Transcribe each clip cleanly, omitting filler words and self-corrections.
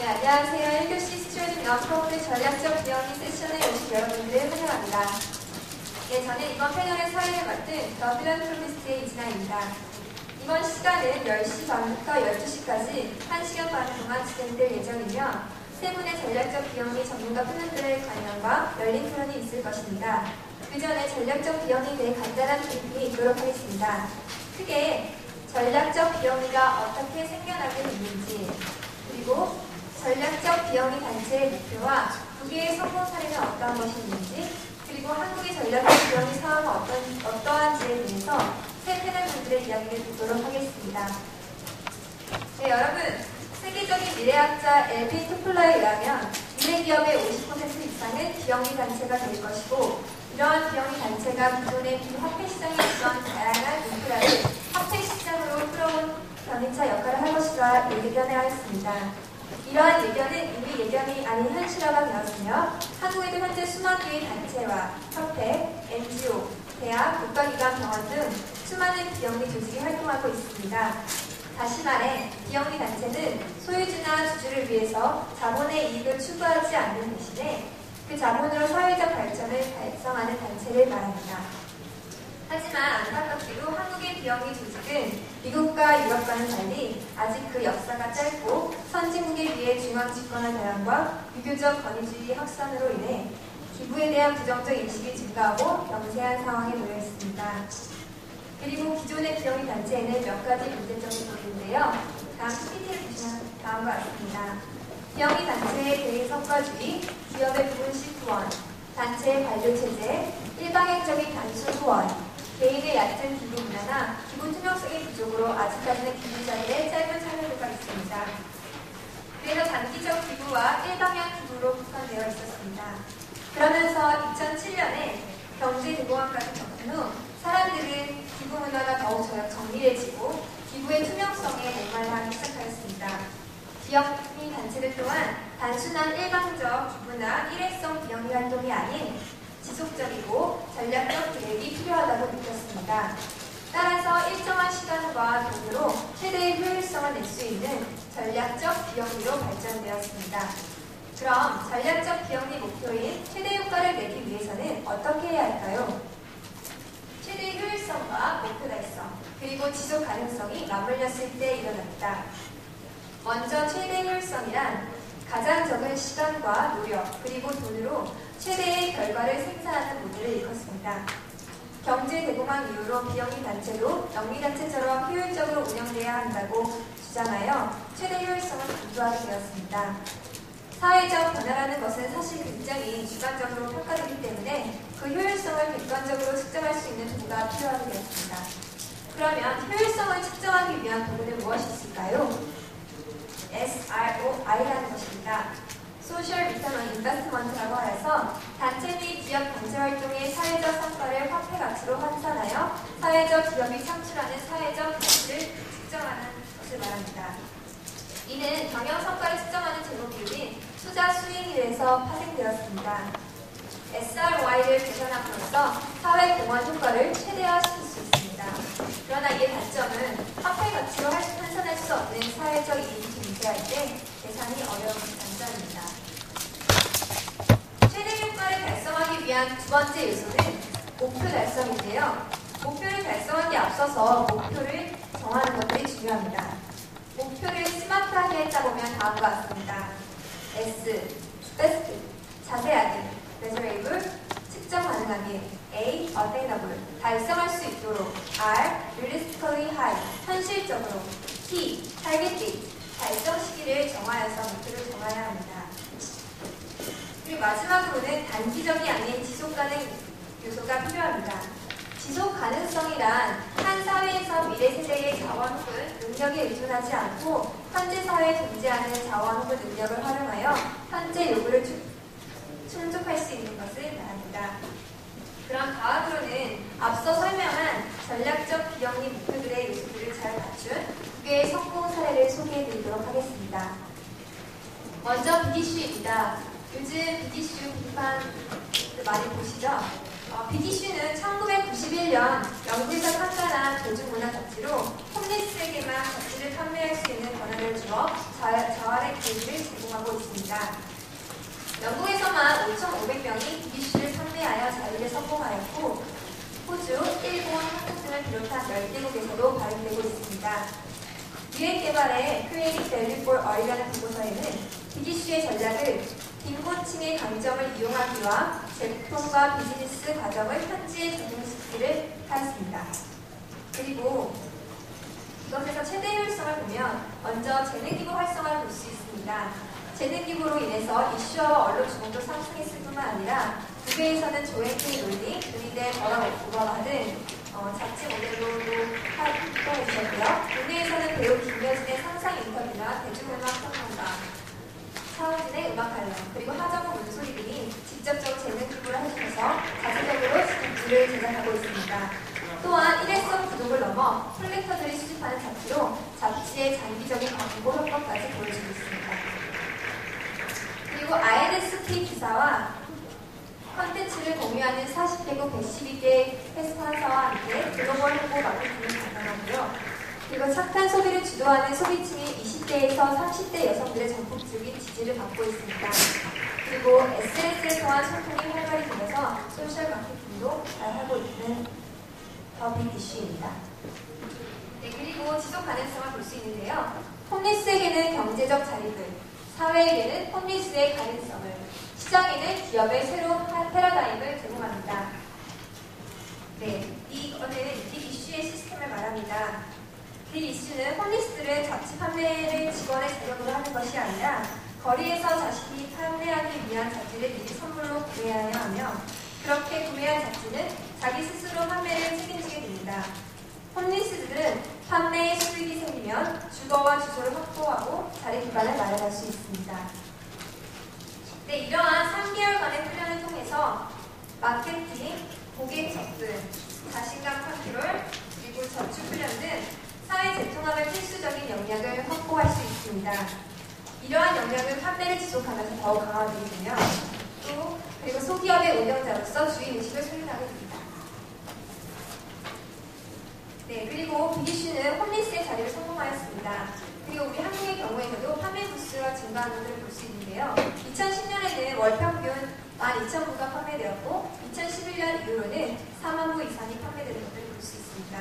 안녕하세요. 1교시 스튜어딩 프로그램 전략적 비영리 세션에 오신 여러분들을 환영합니다. 저는 이번 패널의 사회를 맡은 더 필란트로피스트의 이진아입니다. 이번 시간은 10시 반부터 12시까지 1시간 반 동안 진행될 예정이며 세 분의 전략적 비영리 전문가 패널들의 관련과 열린 토론이 있을 것입니다. 그 전에 전략적 비영리에 대해 간단한 브리핑이 있도록 하겠습니다. 크게 전략적 비영리가 어떻게 생겨나게 됐는지, 그리고 전략적 비영리 단체의 목표와 두 개의 성공 사례는 어떠한 것이 있는지, 그리고 한국의 전략적 비영리 사업은 어떠한지에 대해서 세 패널분들의 이야기를 듣도록 하겠습니다. 네, 여러분, 세계적인 미래학자 엘빈 토플러에 의하면 미래 기업의 50% 이상은 비영리 단체가 될 것이고, 이러한 비영리 단체가 기존의 비화폐 시장에 있던 다양한 인프라를 화폐 시장으로 끌어온 견인차 역할을 할 것이라 예견하였습니다. 이러한 예견은 이미 예견이 아닌 현실화가 되었으며 한국에도 현재 수만 개의 단체와 협회, NGO, 대학, 국가기관, 병원 등 수많은 비영리 조직이 활동하고 있습니다. 다시 말해 비영리 단체는 소유주나 주주를 위해서 자본의 이익을 추구하지 않는 대신에 그 자본으로 사회적 발전을 달성하는 단체를 말합니다. 하지만 안타깝게도 한국의 비영리 조직은 미국과 유럽과는 달리 아직 그 역사가 짧고 선진국에 비해 중앙 집권화 대란과 유교적 권위주의 확산으로 인해 기부에 대한 부정적 인식이 증가하고 경세한 상황에 놓여 있습니다. 그리고 기존의 비영리 단체에는 몇 가지 문제점이 보이는데요. 다음 PPT를 보시면 다음과 같습니다. 비영리 단체의 대의성과주의, 기업의 부분식 후원, 단체의 관료체제, 일방향적인 단순 후원, 개인의 얕은 기부 문화나 기부 투명성의 부족으로 아직까지는 기부자들의 짧은 참여도가 있습니다. 그래서 단기적 기부와 일방향 기부로 국한되어 있었습니다. 그러면서 2007년에 경제대공황까지 겪은 후 사람들은 기부 문화가 더욱 정밀해지고 기부의 투명성에 목말라하기 시작하였습니다. 비영리 단체들 또한 단순한 일방적 기부나 일회성 비영리 활동이 아닌 지속적이고 전략적 계획이 필요하다고 느꼈습니다. 따라서 일정한 시간과 돈으로 최대의 효율성을 낼 수 있는 전략적 비영리로 발전되었습니다. 그럼 전략적 비영리 목표인 최대 효과를 내기 위해서는 어떻게 해야 할까요? 최대의 효율성과 목표 달성, 그리고 지속 가능성이 맞물렸을 때 일어납니다. 먼저 최대 효율성이란 가장 적은 시간과 노력, 그리고 돈으로 최대의 결과를 생산하는 모델을 일컫습니다. 경제 대공황 이후로 비영리 단체도 영리 단체처럼 효율적으로 운영돼야 한다고 주장하여 최대 효율성을 강조하게 되었습니다. 사회적 변화라는 것은 사실 굉장히 주관적으로 평가되기 때문에 그 효율성을 객관적으로 측정할 수 있는 도구가 필요하게 되었습니다. 그러면 효율성을 측정하기 위한 도구는 무엇이 있을까요? SROI라는 것입니다. Social Return on Investment라고 해서 단체 및 기업 경제 활동의 사회적 성과를 화폐 가치로 환산하여 사회적 기업이 창출하는 사회적 가치를 측정하는 것을 말합니다. 이는 경영 성과를 측정하는 제도 비율인 투자 수익률에서 파생되었습니다. SROI를 계산함으로써 사회 공헌 효과를 최대화시킬 수 있습니다. 그러나 이의 단점은 화폐 가치로 환산할 수 없는 사회적 이익이 존재할 때 계산이 어려운 단점입니다. 최대 효과를 달성하기 위한 두 번째 요소는 목표 달성인데요. 목표를 달성하기에 앞서서 목표를 정하는 것들이 중요합니다. 목표를 스마트하게 했다 보면 다음과 같습니다. S, Best, 자세하게, Measurable, 측정 가능하게, A, Attainable, 달성할 수 있도록, R, Realistically High, 현실적으로, T, Targeted, 달성 시기를 정하여서 목표를 정해야 합니다. 그리고 마지막으로는 단기적이 아닌 지속 가능 요소가 필요합니다. 지속 가능성이란 한 사회에서 미래 세대의 자원 혹은 능력에 의존하지 않고 현재 사회에 존재하는 자원 혹은 능력을 활용하여 현재 요구를 충족할 수 있는 것을 말합니다. 그럼 다음으로는 앞서 설명한 전략적 비영리 목표들의 요소들을 잘 갖춘 두 개의 성공 사례를 소개해드리도록 하겠습니다. 먼저 BD슈입니다. 요즘 BD슈 비판 많이 보시죠? BD슈는 1991년 영국에서 창간한 대중문화 잡지로 홈리스에게만 잡지를 판매할 수 기획개발의 Creating Value for All이라는 보고서에는 빅이슈의 전략을 빈곤층의 강점을 이용하기와 제품과 비즈니스 과정을 현지에 적용시키기를 하였습니다. 그리고 이것에서 최대 효율성을 보면 먼저 재능기부 활성화를 볼 수 있습니다. 재능기부로 인해서 이슈와 언론 주목도 상승했을 뿐만 아니라 국외에서는 조회수의 논리, 은희대 버럭 오바마 등 잡지 모델로도 활동해주셨고요. 국내에서는 배우 김여진의 상상 인터뷰나 대중음악 평론가, 차우진의 음악 관련, 그리고 하정우 문소리 등이 직접적으로 재능 기부를 해주셔서 자체적으로 잡지를 제작하고 있습니다. 또한 일회성 구독을 넘어 콜렉터들이 수집하는 잡지로 잡지의 장기적인 광고 효과까지 보여주고 있습니다. 그리고 INSP 기사와 컨텐츠를 공유하는 40개국 112개 스폰서와 함께 글로벌 홍보 마케팅을 담당하고요. 그리고 착한 소비를 주도하는 소비층인 20대에서 30대 여성들의 전폭적인 지지를 받고 있습니다. 그리고 SNS를 통한 소통이 활발히 되면서 소셜 마케팅도 잘하고 있는 더 빅 이슈입니다. 네, 그리고 지속 가능성을 볼 수 있는데요. 홈리스에게는 경제적 자립을, 사회에게는 홈리스의 가능성을, 시장에는 기업의 새로운 패러다임을 제공합니다. 네, 이거는 빅 이슈의 시스템을 말합니다. 빅 이슈는 홈리스들은 잡지 판매를 직원의 자격으로 하는 것이 아니라 거리에서 자신이 판매하기 위한 잡지를 미리 선물로 구매해야 하며 그렇게 구매한 잡지는 자기 스스로 판매를 책임지게 됩니다. 홈리스들은 판매에 수익이 생기면 주거와 주소를 확보하고 자리 기반을 마련할 수 있습니다. 네, 이러한 3개월간의 훈련을 통해서 마케팅, 고객 접근, 자신감 컨트롤, 그리고 저축 훈련 등 사회 재통합의 필수적인 역량을 확보할 수 있습니다. 이러한 역량을 판매를 지속하면서 더욱 강화되게 되며 또 그리고 소기업의 운영자로서 주인의식을 소유하게 됩니다. 네, 그리고 빅이슈는 홈리스의 자리를 성공하였습니다. 그리고 우리 한국의 경우에서도 판매 부수가 증가하는 것을 볼 수 있는데요. 2010년에는 월 평균 12,000부가 판매되었고 2011년 이후로는 4만 부 이상이 판매되는 것을 볼 수 있습니다.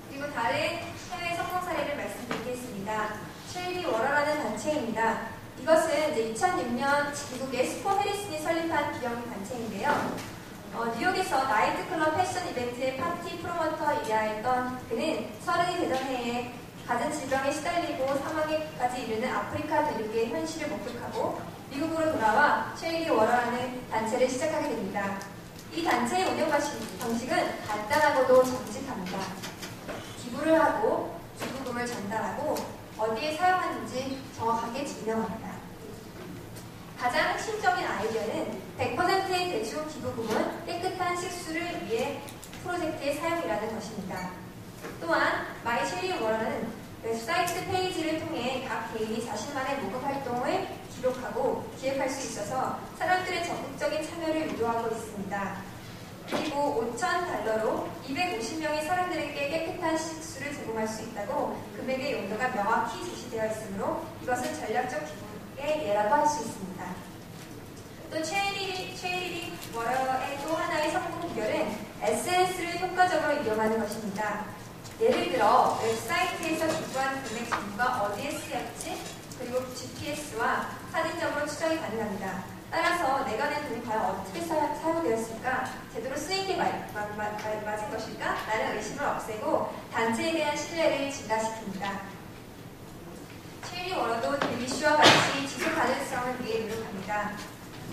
그리고 다른 해외 성공 사례를 말씀드리겠습니다. 첼리 워러라는 단체입니다. 이것은 이제 2006년 미국의 스포 해리슨이 설립한 비영 단체인데요. 뉴욕에서 나이트클럽 패션 이벤트의 파티 프로모터이야 했던 그는 30이 되던 해에 갖은 질병에 시달리고 사망에까지 이르는 아프리카 대륙의 현실을 목격하고 미국으로 돌아와 첼리 워러라는 단체를 시작하게 됩니다. 이 단체의 운영 방식은 간단하고도 정직합니다. 기부를 하고 기부금을 전달하고 어디에 사용하는지 정확하게 증명합니다. 가장 핵심적인 아이디어는 100%의 대중 기부금은 깨끗한 식수를 위해 프로젝트의 사용이라는 것입니다. 또한 마이 첼리 워러는 웹사이트 페이지를 통해 각 개인이 자신만의 모금 활동을 기록하고 기획할 수 있어서 사람들의 적극적인 참여를 유도하고 있습니다. 그리고 $5,000로 250명의 사람들에게 깨끗한 식수를 제공할 수 있다고 금액의 용도가 명확히 제시되어 있으므로 이것은 전략적 기부의 예라고 할 수 있습니다. 또 첼리 워러의 또 하나의 성공 비결은 SNS를 효과적으로 이용하는 것입니다. 예를 들어 웹사이트에서 기부한 금액 정보가 어디에 쓰였지, 그리고 GPS와 사진적으로 추적이 가능합니다. 따라서 내가 낸 돈이 과연 어떻게 사용되었을까, 제대로 쓰인 게 맞은 것일까? 라는 의심을 없애고 단체에 대한 신뢰를 증가시킵니다. 첼리 워러도 빅이슈와 같이 지속 가능성을 위해 노력합니다.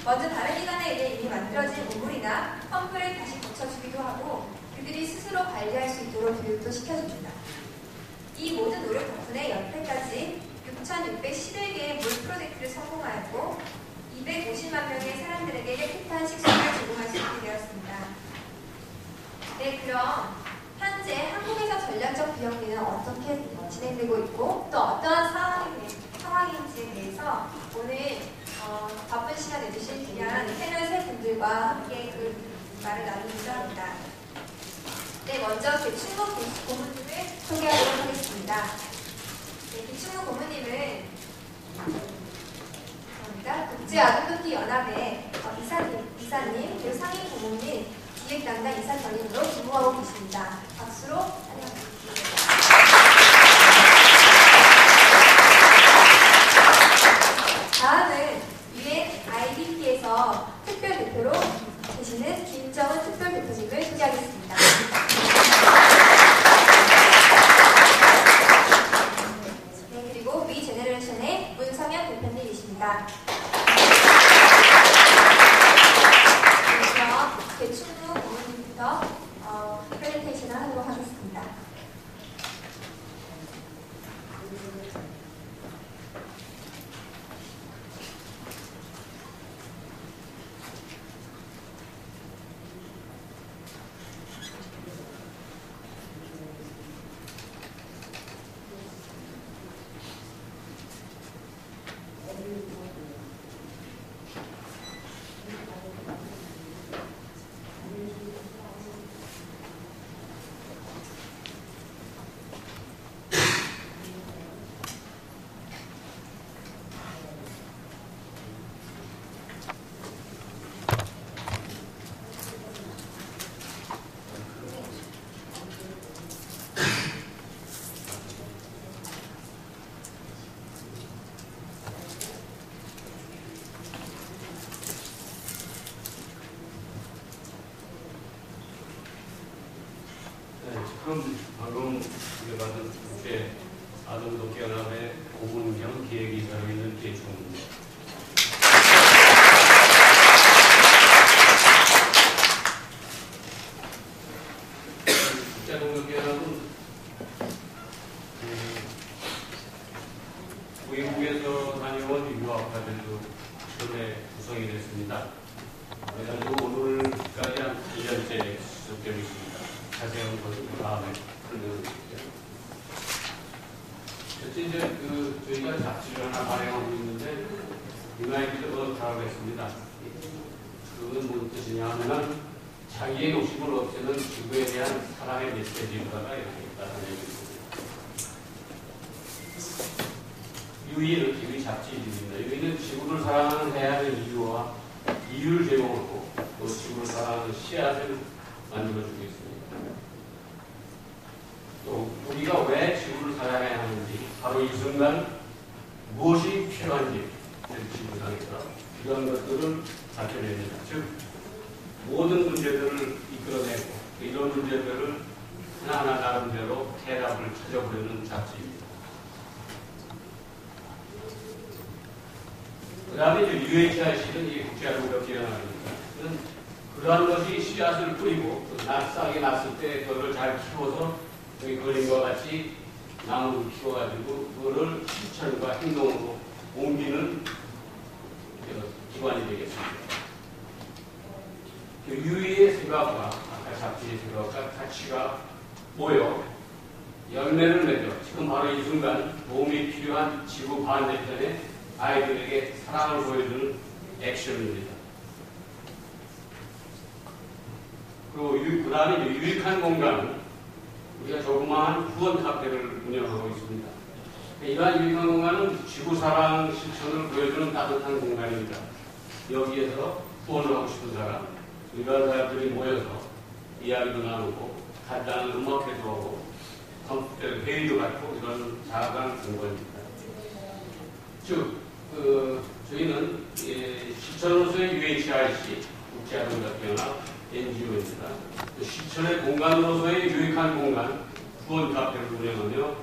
먼저 다른 기관에 의해 이미 만들어진 우물이나 펌프를 다시 고쳐주기도 하고 그들이 스스로 관리할 수 있도록 교육도 시켜줍니다. 이 모든 노력 덕분에 여태까지 6,611개의 물 프로젝트를 성공하였고 250만 명의 사람들에게 깨끗한 식수를 제공할 수 있게 되었습니다. 네, 그럼 현재 한국에서 전략적 비영리는 어떻게 진행되고 있고 또 어떠한 상황인지에 대해서 오늘 바쁜 시간 내주신 귀한 패널 세 분들과 함께 그 말을 나누고자 합니다. 네, 먼저 배충무 고문님을 소개하도록 하겠습니다. 네, 배충무 고문님은 국제아동토끼연합의 이사님, 그리고 상임 고문님, 기획담당 이사 전임으로 근무하고 계십니다. 박수로 환영합니다. 바랍니다. 그럼 배충구 부모님부터 프레젠테이션을 하도록 하겠습니다. 지금 방금 우려받은 국제 아동독개연합의 고문경 기획이사로 있는 계충입니다. 국제 아동독개연합은 외국에서 다녀온 유학파들도 처음에 구성이 됐습니다. 그래가지고 오늘까지 한 2년째 지속되고 있습니다. 자세한 것은 다음에 설명드릴게요. 첫째, 이제 저희가 잡지를 하나 발행하고 있는데, 유나이티드 어스라고 했습니다. 그건 무슨 뜻이냐 하면은, 자기의 욕심을 없애는 지구에 대한 사랑의 메시지인가가 이렇게 나타내고 있습니다. 유이 잡지입니다. 유이는 지구를 사랑하는 해야의 이유와 이유를 제공하고, 또 지구를 사랑하는 씨앗을 만들어주고 있습니다. 또 우리가 왜 지구를 사랑해야 하는지, 바로 이 순간 무엇이 필요한지 지구상에서 이런 것들을 밝혀냅니다. 즉 모든 문제들을 이끌어내고 이런 문제들을 하나하나 나름대로 해답을 찾아보려는 잡지입니다. 그 다음에 UHRC는 이 국제아동독개연합입니다. 그러한 것이 씨앗을 뿌리고 싹이 났을 때 그거를 잘 키워서 여기 그린 것 같이 나무를 키워가지고 그거를 실천과 행동으로 옮기는 기관이 되겠습니다. 유의의 생각과 아까 잡지의 생각과 가치가 모여 열매를 맺어 지금 바로 이 순간 도움이 필요한 지구 반대편에 아이들에게 사랑을 보여주는 액션입니다. 그리고 그 다음에 유익한 공간은 우리가 조그마한 후원 카페를 운영하고 있습니다. 이러한 유익한 공간은 지구사랑 실천을 보여주는 따뜻한 공간입니다. 여기에서 후원을 하고 싶은 사람, 이러한 사람들이 모여서 이야기도 나누고 간단한 음악 회도하고 컴퓨터 회의도 갖고 이런 작은 공간입니다. 즉, 저희는 실천으로서의 UHRC, 국제아동독개연합 NGO입니다. 실천의 공간으로서의 유익한 공간, 후원 카페를 운영하며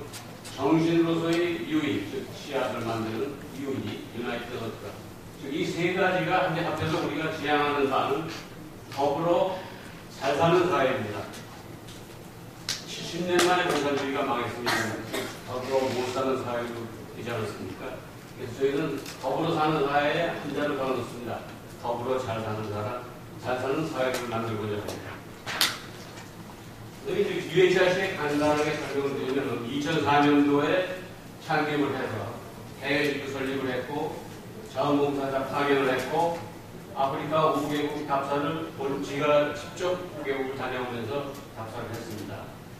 정신으로서의 유익, 즉 씨앗을 만드는 유익이 유나이티드 어스라. 즉 이 세 가지가 함께 합해서 우리가 지향하는 바는 더불어 잘 사는 사회입니다. 70년 만에 공산주의가 망했습니다. 더불어 못 사는 사회도 되지 않았습니까? 그래서 저희는 더불어 사는 사회에 한자를 더 넣습니다. 더불어 잘 사는 사람, 잘 사는 사회를 만들고자 합니다. UHRC에 간단하게 설명을 드리면 2004년도에 창립을 해서 해외 집도 설립을 했고 자원봉사자 파견을 했고 아프리카 5개국 답사를 제가 직접 5개국을 다녀오면서 답사를 했습니다.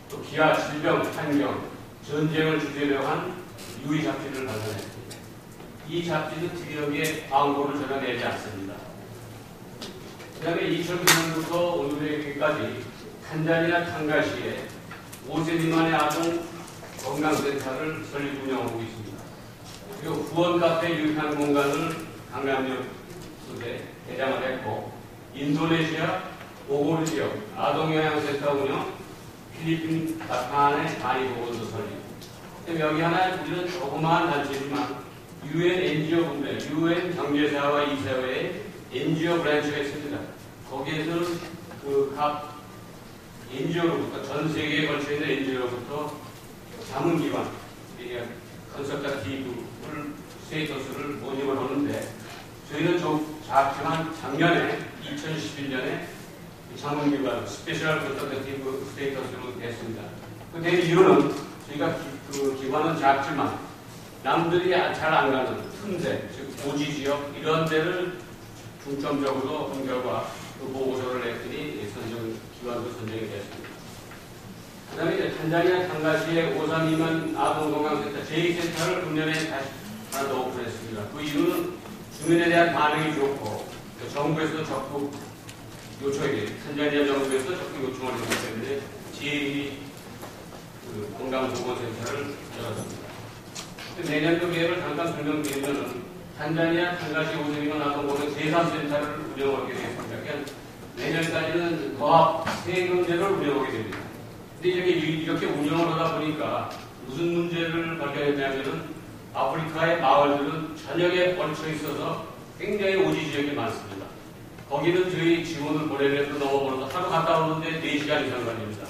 또 기아, 질병, 환경, 전쟁을 주제로 한 유의 잡지를 발간했습니다. 이 잡지는 특이하게 광고를 전혀 내지 않습니다. 그 다음에 2009년부터 오늘까지 탄자니아 탕가시에 5세 미만의 아동 건강센터를 설립 운영하고 있습니다. 그리고 후원 카페 유익한 공간을 강남역 속에 개장을 했고 인도네시아 보고르 지역 아동영양센터 운영, 필리핀 다카안의 단위보건소 설립. 여기 하나 우리는 조그마한 단체지만 UN NGO 분들, UN 경제사와 이사회의 NGO 브랜치가 있습니다. 거기에서는 그 각 NGO로부터, 전 세계에 걸쳐 있는 NGO로부터 자문기관, 컨설터티브 스테이터스를 모집을 하는데, 저희는 좀 작지만 작년에 2011년에 자문기관 스페셜 컨설터티브 스테이터스로 됐습니다. 그 된 이유는 저희가 그 기관은 작지만 남들이 잘 안 가는 틈새, 즉 고지 지역 이런 데를 중점적으로 본 결과 그 보고서를 냈더니 기관도 선정이 됐습니다. 그 다음에 이제 탄자니아 탄가시의 532만 아동건강센터 제2센터를 금년에 다시 하나 더 오픈했습니다. 그 이유는 주민에 대한 반응이 좋고 정부에서도 적극 요청이, 탄자니아 정부에서도 적극 요청을 했기 때문에 제2 건강보건센터를 열었습니다. 내년도 계획을 잠깐 설명드리면 탄자니아 탄가시 532만 아동보건 제3센터를 운영하게 되겠습니다. 그러니까 내년까지는 거합 세금제를 운영하게 됩니다. 근데 이렇게 운영을 하다 보니까 무슨 문제를 발견했냐면은 아프리카의 마을들은 전역에 뻗쳐 있어서 굉장히 오지 지역이 많습니다. 거기는 저희 지원을 보내려도 넘어버려서 하루 갔다 오는데 4시간 이상 걸립니다.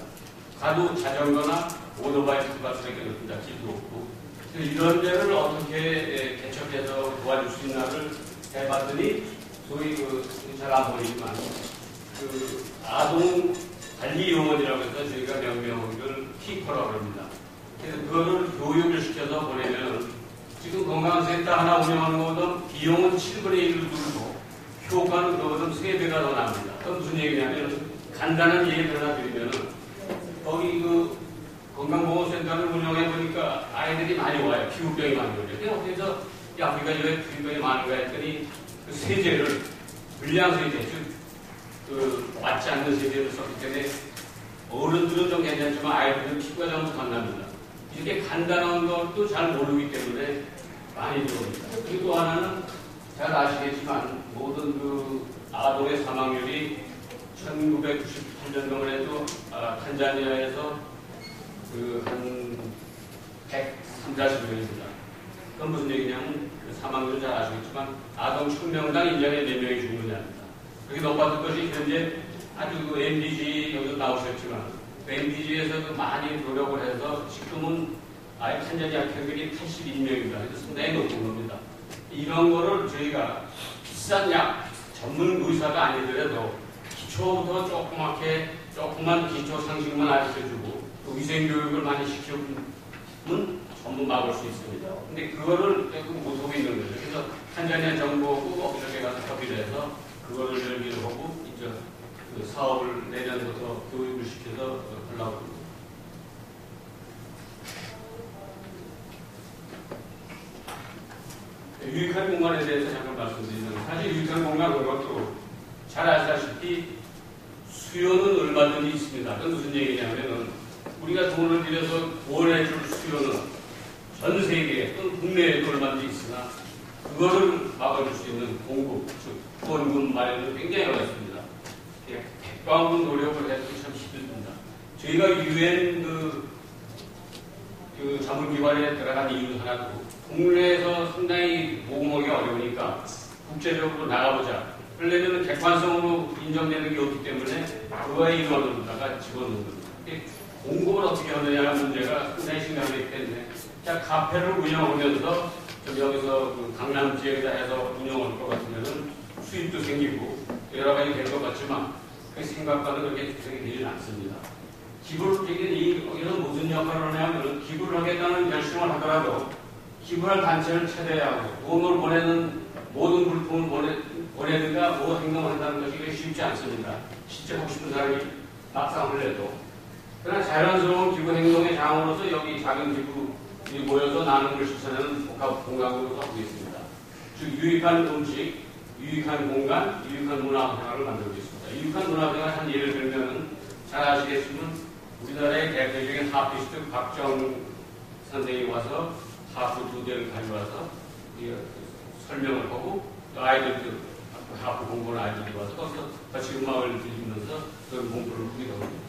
가도 자전거나 오토바이 탈 수밖에 없습니다. 길도 없고. 이런 데를 어떻게 개척해서 도와줄 수 있나를 해봤더니 소위 잘 안 보이지만 아동 관리 요원이라고 해서 저희가 명명을 키커라고 합니다. 그래서 그거를 교육을 시켜서 보내면 지금 건강센터 하나 운영하는 것보다 비용은 7분의 1로 들고 효과는 그거보다 3배가 더 납니다. 그건 무슨 얘기냐면 간단한 예를 하나 드리면은 거기 건강보건센터를 운영해 보니까 아이들이 많이 와요. 피부병이 많이 오죠. 그냥 어디서 이 아프리카 지역에 피부병이 많은가 했더니 그 세제를 불량 세제, 즉 맞지 않는 세제를 썼기 때문에 어른들은 좀 괜찮지만 아이들은 피부가 잘못 납니다. 이렇게 간단한 것도 잘 모르기 때문에 많이 들어옵니다. 그리고 또 하나는 잘 아시겠지만 모든 아동의 사망률이 1998년도만 해도 탄자니아에서 한 130~40명입니다. 그건 무슨 얘기냐면 사망률은 잘 아시겠지만 아동 1000명당 1년에 4명이 죽느냐입니다. 그게 높았던 것이 현재 아주 MDG 여기서 나오셨지만 MDG에서도 많이 노력을 해서 지금은 아예 탄자니아 평균이 81명입니다. 그래서 상당히 높은 겁니다. 이런 거를 저희가 비싼 약, 전문 의사가 아니더라도 기초부터 조그만 기초 상식만 알려주고 또 위생교육을 많이 시켜주면 전부 막을 수 있습니다. 근데 그거를 조금 못하고 있는 거죠. 그래서 탄자니아 정부하고 업체에 가서 협의를 해서 그거를 열기로 하고 이제 그 사업을 내년부터 교육을 시켜서 하려고 합니다. 유익한 공간에 대해서 잠깐 말씀드리면 사실 유익한 공간 그것도 잘 아시다시피 수요는 얼마든지 있습니다. 그건 무슨 얘기냐면은 우리가 돈을 들여서 구원해줄 수요는 전 세계에 또는 국내에도 얼마든지 있으나 그거를 막아줄 수 있는 공급, 즉 후원금 마련은 굉장히 어렵습니다. 백방문 노력을 해도 참 힘듭니다. 저희가 UN 자문기관에 들어간 이유 하나도 국내에서 상당히 모금하기가 어려우니까 국제적으로 나가보자. 그러려면 객관성으로 인정되는 게 없기 때문에 그거의 일원으로다가 집어넣는 겁니다. 공급을 어떻게 하느냐는 문제가 상당히 심각하기 때문에 자, 카페를 운영하면서 여기서 강남 지역에다 해서 운영할 것 같으면 수입도 생기고 여러 가지 될 것 같지만 그 생각과는 그렇게 되지는 않습니다. 여기서 무슨 역할을 하냐면 기부를 하겠다는 결심을 하더라도 기부할 단체를 찾아야 하고 돈을 보내는 모든 물품을 보내든가 뭐 행동을 한다는 것이 쉽지 않습니다. 실제 하고 싶은 사람이 막상 흘려도. 그러나 자연스러운 기부 행동의 장으로서 여기 작은 기부들이 모여서 나눔을 실천하는 복합 공간으로 하고 있습니다. 즉 유익한 음식, 유익한 공간, 유익한 문화생활을 만들고 있습니다. 유익한 문화생활 한 예를 들면 잘 아시겠지만 우리나라의 대표적인 하피스트 박정 선생이 와서 하프 2대를 가져와서 설명을 하고 또 아이들도 하프 공부하는 아이들이 와서 거기서 같이 음악을 들으면서 그 공부를 하기도 합니다.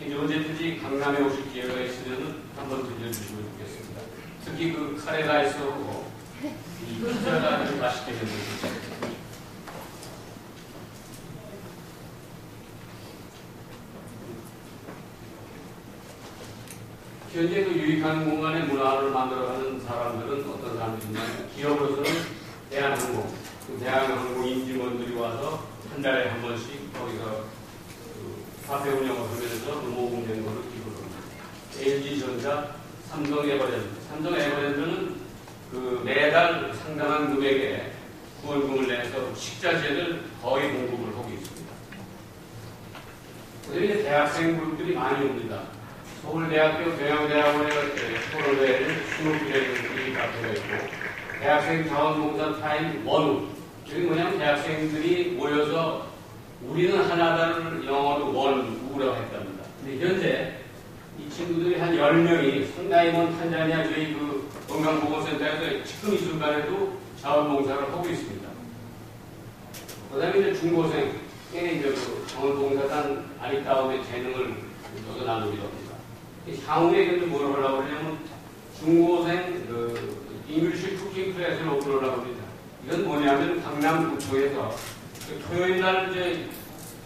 언제든지 강남에 오실 기회가 있으면 한번 들려주시면 좋겠습니다. 특히 그 카레라이스하고 이 피자가 아주 맛있게 되는 현재 그 유익한 공간의 문화를 만들어가는 사람들은 어떤 사람들이냐면 기업으로서는 대한항공, 그 대한항공 임직원들이 와서 한 달에 한 번씩 거기서 그 카페 운영을 하면서 모금된 거를 기부를 합니다. LG전자, 삼성에버랜드는 그 매달 상당한 금액의 후원금을 내서 식자재를 거의 공급을 하고 있습니다. 그런데 대학생 그룹들이 많이 옵니다. 서울대학교 경영대학원에 서울대에는 20개의 카페가 있고 대학생 자원봉사 타임 원우, 여기 뭐냐면 대학생들이 모여서 우리는 하나다를 영어로 원우라고 했답니다. 근데 현재 이 친구들이 한 10명이 상당히 먼 탄자니아 저희 그 건강보건센터에서 지금 이 순간에도 자원봉사를 하고 있습니다. 그 다음에 이제 중고생, 이제 그 자원봉사단 아리따움의 재능을 여기서 나누기도 합니다. 향후에 근데 뭘 하려고 하냐면 중고생 잉글리시 쿠킹 클래스를 오픈하려고 합니다. 이건 뭐냐면 강남구청에서 토요일 날 이제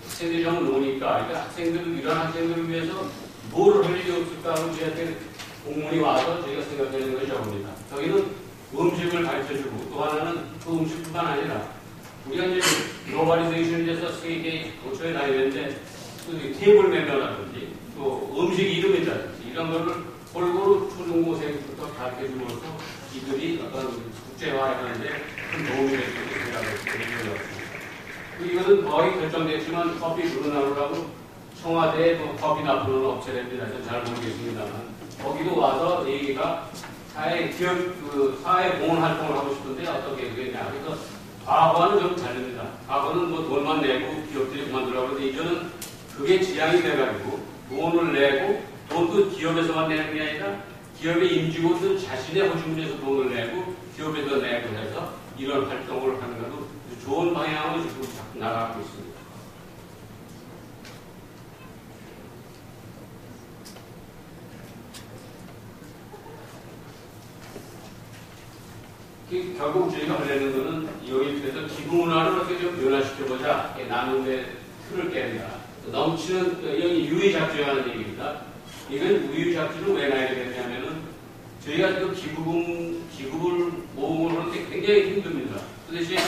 학생들이 좀 노니까 이런 학생들을 위해서 뭘 할 일이 없을까 하고 저희한테 공문이 와서 저희가 생각하는 것이 저겁니다. 저기는 음식을 가르쳐주고 또 하나는 그 음식뿐만 아니라 우리가 이제 글로벌리제이션에 대해서 세계 도처에 다니는데 테이블 매너라든지 또 음식 이름이라든지 이런 거를 골고루 초중고생부터 가르쳐주면서 이들이 어떤 국제화하는데 큰 도움이 될 수 있게 생각을 했습니다. 이것은 거의 결정됐지만 커피 브루나루라고 청와대에 커피 납부는 업체랍니다. 저는 잘 모르겠습니다만 거기도 와서 얘기가 사회 공헌 활동을 하고 싶은데 어떻게 되겠냐. 그래서 과거와는 좀 다릅니다. 과거는 뭐 돈만 내고 기업들이 그만두라고 하는데 이제는 그게 지향이 돼가지고 돈을 내고 돈도 기업에서만 내는 게 아니라 기업의 임직원들 자신의 허주문에서 돈을 내고 기업에서 내고 해서 이런 활동을 하는 것도 좋은 방향으로 지금 자꾸 나가고 있습니다. 결국 저희가 하려는 것은 여기 그래서 기부 문화를 어떻게 좀 변화시켜보자. 나눔의 틀을 깬다. 넘치는 여기 유의잡지라는 얘기입니다. 이건 유의잡지를 왜 놔야 되겠냐면은 저희가 그 기부를 모으는 게 굉장히 힘듭니다. 그 대신에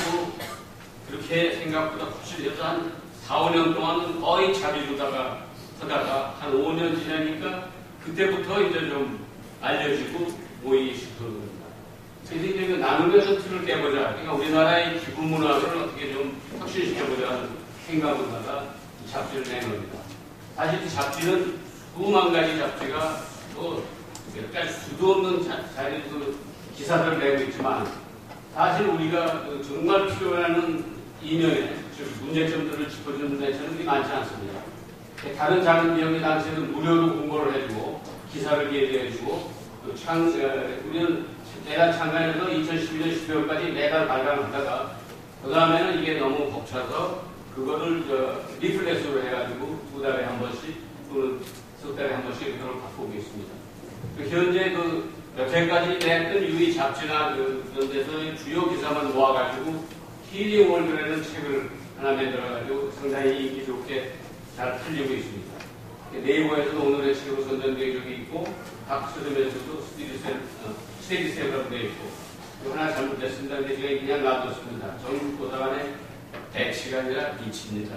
그렇게 생각보다 훨씬 해서 한 4, 5년 동안은 거의 자비로다가 하다가 한 5년 지나니까 그때부터 이제 좀 알려지고 모이기 시작하는 겁니다. 그래서 이제 나눔에서 틀을 깨보자. 그러니까 우리나라의 기부 문화를 어떻게 좀 혁신시켜보자 하는 생각을 하다가 잡지를 내놓습니다. 사실 이 잡지는 수만 가지 잡지가 또 몇 가지 수도 없는 자리도 기사들을 내고 있지만 사실 우리가 정말 필요하는 이면에 즉 문제점들을 짚어주는 데서는 많지 않습니다. 다른 작은 비영리 단체는 무료로 공고를 해주고 기사를 게재해주고 우리는 내가 참가해서 2012년 12월까지 매달 발간하다가 그 다음에는 이게 너무 벅차서 그거를 리플렛으로 해가지고 2달에 한 번씩 또는 3달에 한 번씩 그걸 바꾸고 있습니다. 현재 여태까지 냈던 유의 잡지나 그런 데서 주요 기사만 모아가지고 힐링 월드라는 책을 하나 만들어가지고 상당히 인기 좋게 잘 팔리고 있습니다. 네이버에서도 오늘의 책으로 선전되어 있고 박스름에서도 스테디셀이라고 되어 있고 이거 하나 잘못됐습니다. 근데 제가 그냥 놔뒀습니다. 정육보다간에 대치가 아니라 미치입니다.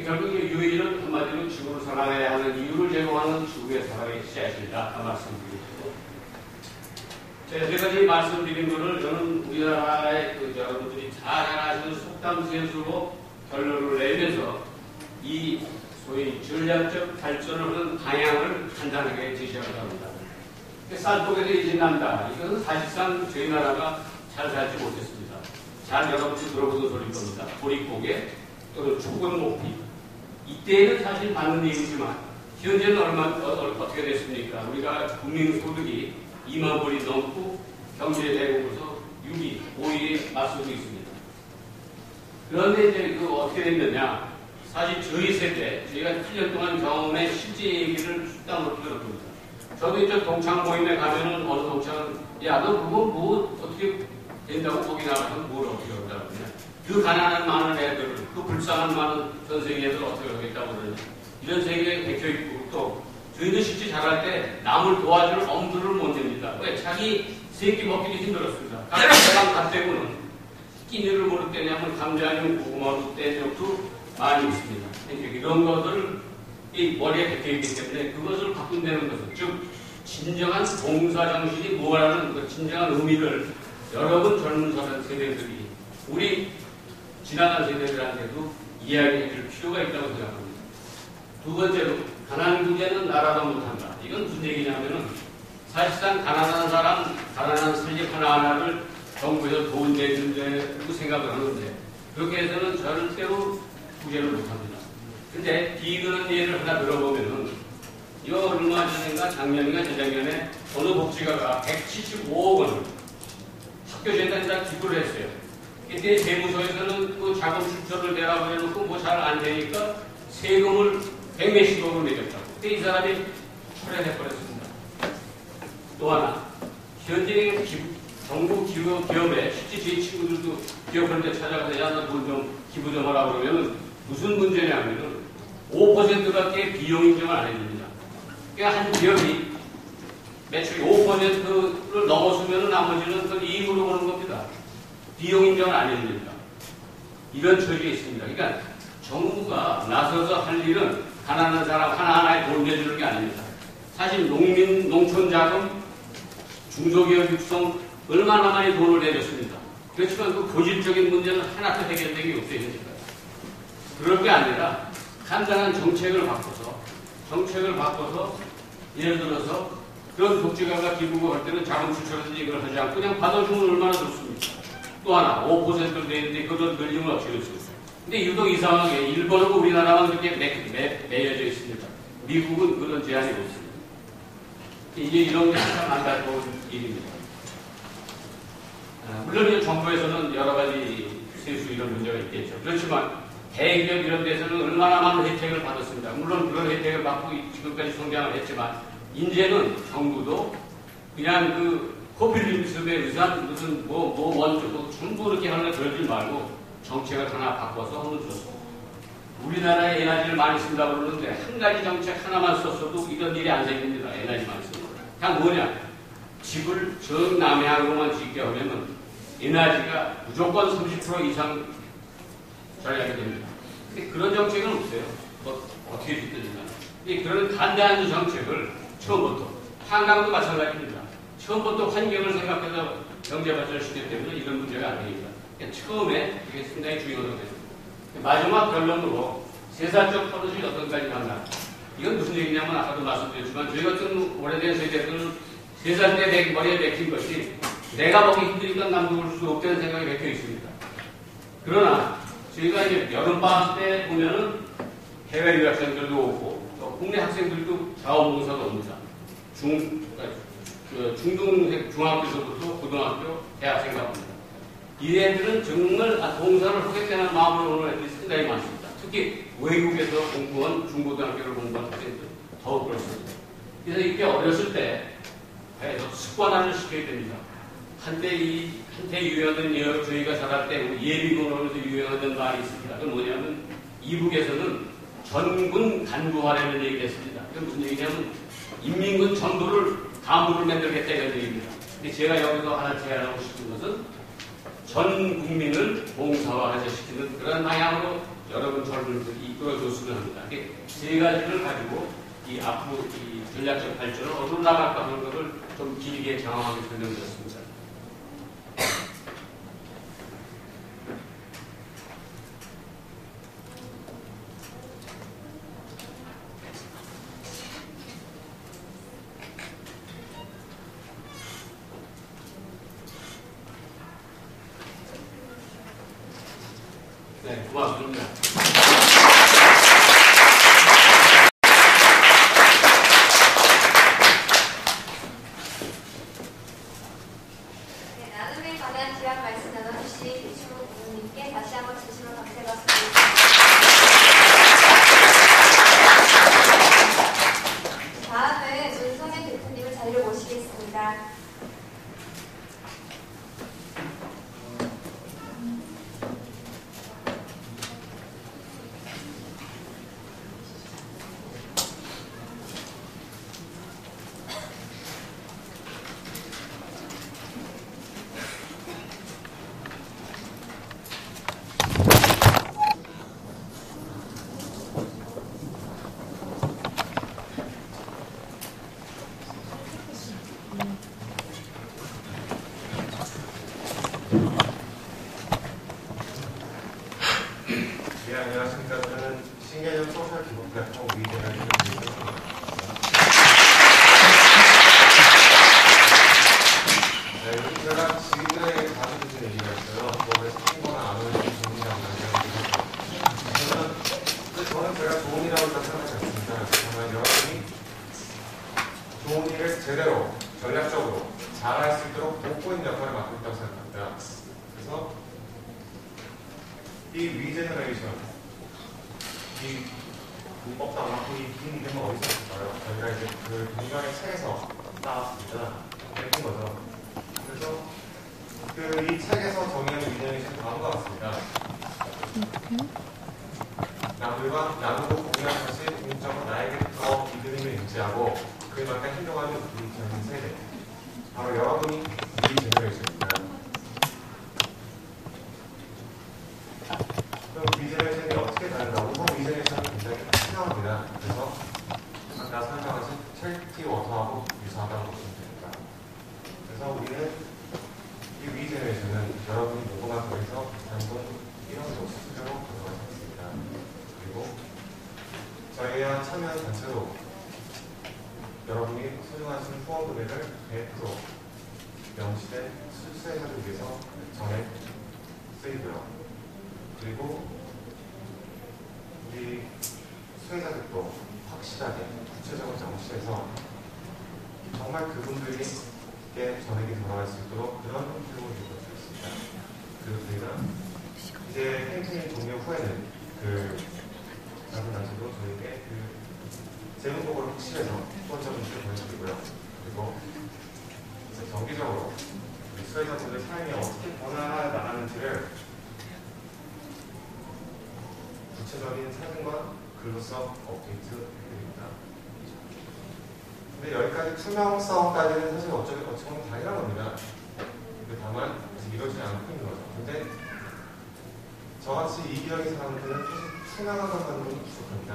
결국 유의는 한마디로 지구를 사랑해야 하는 이유를 제공하는 지구의 사랑의 씨앗이다. 그 말씀드리고 제가 지금 말씀드린 것을 저는 우리나라의 여러분들이 잘 아시는 속담세수로 결론을 내면서 이 소위 전략적 발전을 하는 방향을 간단하게 제시하려고 합니다. 쌀독에서 이진난다. 이것은 사실상 저희 나라가 잘 살지 못했습니다. 잘 여러분들 들어보던 소리일 겁니다. 보릿고개 또는 축은 높이. 이때는 사실 맞는 얘기지만 현재는 어떻게 됐습니까? 우리가 국민소득이 2만 불이 넘고 경제 대국으로서 6위, 5위에 맞서고 있습니다. 그런데 이제 그 어떻게 됐느냐? 사실 저희 세대, 저희가 7년 동안 경험의 실제 얘기를 수단으로 들었습니다. 저도 이제 동창 모임에 가면은 어느 동창은 야, 너 그거 뭐 어떻게 된다고 거기 나가서 뭘 어떻게 한다고 그러냐. 그 가난한 많은 애들, 그 불쌍한 많은 전 세계 애들 어떻게 하겠다고 그러냐. 이런 세계에 백혀있고 또 저희도 실제 자랄 때 남을 도와줄 엄두를 못 냅니다. 왜? 자기 새끼 먹기도 힘들었습니다. 각자랑 갓대고는 끼니를 모를 때냐면 감자 아니면 고구마로 뗀 적도 많이 있습니다. 이런 것들을 이 머리에 박혀있기 때문에 그것을 바꾼다는 것은 즉 진정한 봉사정신이 뭐라는 그 진정한 의미를 여러분 젊은 세대들이 우리 지나간 세대들한테도 이야기해 줄 필요가 있다고 생각합니다. 두 번째로 가난 구제는 나라도 못한다. 이건 무슨 얘기냐면은 사실상 가난한 사람, 가난한 살집 하나하나를 정부에서 돈 내준다고 생각을 하는데 그렇게 해서는 절대로 구제를 못합니다. 근데 비그런 예를 하나 들어보면은 이 얼마 전인가 작년인가 재작년에 어느 복지가가 175억 원을 학교 재단에다 기부를 했어요. 근데 재무소에서는 그 자금 출처를 대라고 해놓고 뭐 잘 안 되니까 세금을 100몇십억을 내줬다고. 근데 이 사람이 철회해버렸습니다. 또 하나 현재 정부 기업에 실제 제 친구들도 기업할 때 찾아가서 야, 너 돈 좀 기부 좀 하라고 그러면 무슨 문제냐면은 5%밖에 비용 인정을 안 해줍니다. 그러니까 한 기업이 매출이 5%를 넘어서면 나머지는 그 이익으로 오는 겁니다. 비용 인정을 안 해줍니다. 이런 처지가 있습니다. 그러니까 정부가 나서서 할 일은 가난한 사람 하나하나에 돈 내주는 게 아닙니다. 사실 농촌자금, 중소기업 육성 얼마나 많이 돈을 내줬습니다. 그렇지만 그 고질적인 문제는 하나도 해결된 게 없어요. 현재까지. 그럴 게 아니라 간단한 정책을 바꿔서 예를 들어서 그런 복지가가 기부가 할 때는 자금 출처라든지 이걸 하지 않고 그냥 받아주면 얼마나 좋습니까? 또 하나 5%를 내는데 그걸 늘리면 어떻게 될 수 있어요? 근데 유독 이상하게 일본하고 우리나라만 그렇게 매여져 있습니다. 미국은 그런 제한이 없습니다. 이제 이런 게 참 안타까운 일입니다. 물론 정부에서는 여러 가지 세수 이런 문제가 있겠죠. 그렇지만 대기업 이런 데서는 얼마나 많은 혜택을 받았습니다. 물론 그런 혜택을 받고 지금까지 성장을 했지만 이제는 정부도 그냥 그 코필립스에 의한 무슨 먼저 전부 그렇게 하는 거 그러지 말고 정책을 하나 바꿔서 하면 좋습니다. 우리나라에 에너지를 많이 쓴다고 그러는데 한 가지 정책 하나만 썼어도 이런 일이 안 생깁니다. 에너지만 쓰면. 그냥 뭐냐? 집을 정남향으로만 짓게 하면은 에너지가 무조건 30% 이상 절약이 됩니다. 근데 그런 정책은 없어요. 어떻게 짓든지만. 그런 간단한 정책을 처음부터, 한강도 마찬가지입니다. 처음부터 환경을 생각해서 경제 발전을 시켰기 때문에 이런 문제가 안 되니까. 처음에 그게 상당히 중요하다고 됩니다. 마지막 결론으로 세사적 버릇이 어떤까지 간다. 이건 무슨 얘기냐면 아까도 말씀드렸지만 저희 같은 오래된 세대들은 3살 때 머리에 맥힌 것이 내가 먹기 힘드니까 남도 볼 수 없다는 생각이 맥혀 있습니다. 그러나 저희가 이제 여름방학 때 보면은 해외 유학생들도 오고 또 국내 학생들도 자원봉사도 옵니다. 중학교서부터 고등학교, 대학생가 옵니다. 이 애들은 정말 봉사를 하겠다는 마음으로 오는 애들이 상당히 많습니다. 특히 외국에서 공부한 중고등학교를 공부한 학생들 더욱 그렇습니다. 그래서 이렇게 어렸을 때 습관화를 시켜야 됩니다. 한때 유행하던 저희가 자랄 때 예비군으로서 유행하던 말이 있습니다. 그건 뭐냐면 이북에서는 전군 간부화라는 얘기를 했습니다. 그건 무슨 얘기냐면 인민군 전부를 간부를 만들겠다 이런 얘기입니다. 근데 제가 여기서 하나 제안하고 싶은 것은 전 국민을 봉사화시키는 그런 방향으로 여러분 젊은이들이 이끌어줬으면 합니다. 세 가지를 가지고 이 앞으로 이 전략적 발전을 어디로 나갈까 하는 것을 좀 길게 장황하게 설명드렸습니다. 네, 고맙습니다. 네, 나눔에 관한 귀한 말씀 나눠주신 이충우 부모님께 다시 한번 진심으로 감사드립니다. 안녕하십니까. 저는 신개념 소셜 기본 플랫폼 위제너레이션 입니다. 요즘 제가 지인들에게 자주 듣는 얘기가 있어요. 몸에 생긴 거나 안 오는 좋은이라고 말씀드리고 저는 제가 좋은이라고 생각하지 않습니다. 다만 여러분이 좋은 일을 제대로 전략적으로 잘할 수 있도록 돋보이는 역할을 맡고 있다고 생각합니다. 그래서 이 리제너레이션, 이 문법도 안 맞고 이 긴 이름은 어디서 왔을까요? 저희가 이제 그 동명의 책에서 따왔습니다. 읽은 거죠. 그래서 이 책에서 정의하는 리제너레이션 다음과 같습니다. 남들과 나누고 공유하는 것이 공적으로 나에게 더 이들임을 인지하고 그에 맞게 행동하는 우리 젊은 세대. 바로 여러분이 리제너레이션입니다. 그럼 리제너레이션이 어떻게 다른가? 우선 리제너레이션은 굉장히 신형합니다. 그래서 아까 설명하신 첼티 워터하고 유사하다고 보시면 됩니다. 그래서 우리는 이 리제너레이션은 여러분이 녹음한 거에서 단돈 1원도 수수료로 가져가셨습니다. 그리고 저희와 참여한 단체로 여러분이 소중하신 후원 금액을 100% 명시된 수수자를 위해서 전액 쓰이고요. 그리고 우리 수혜자들도 확실하게 구체적으로 명시해서 정말 그분들에게 전액이 돌아갈 수 있도록 그런 형태로 이루어져 있습니다. 그리고 저희가 이제 캠페인 종료 후에는 다른 단체도 저희에게 재무보고를 확실해서 후원자분들을 보내드리고요. 그리고 이제 정기적으로 우리 수혜자분들 삶이 어떻게 변화나가는지를 구체적인 사진과 글로써 업데이트 해드립니다. 근데 여기까지 투명성까지는 사실 어쩌면 당연한 겁니다. 근데 다만 이루어지지 않고 있는 거죠. 근데 저같이 이기적인 사람들은 사실 투명한 것만으로는 부족합니다.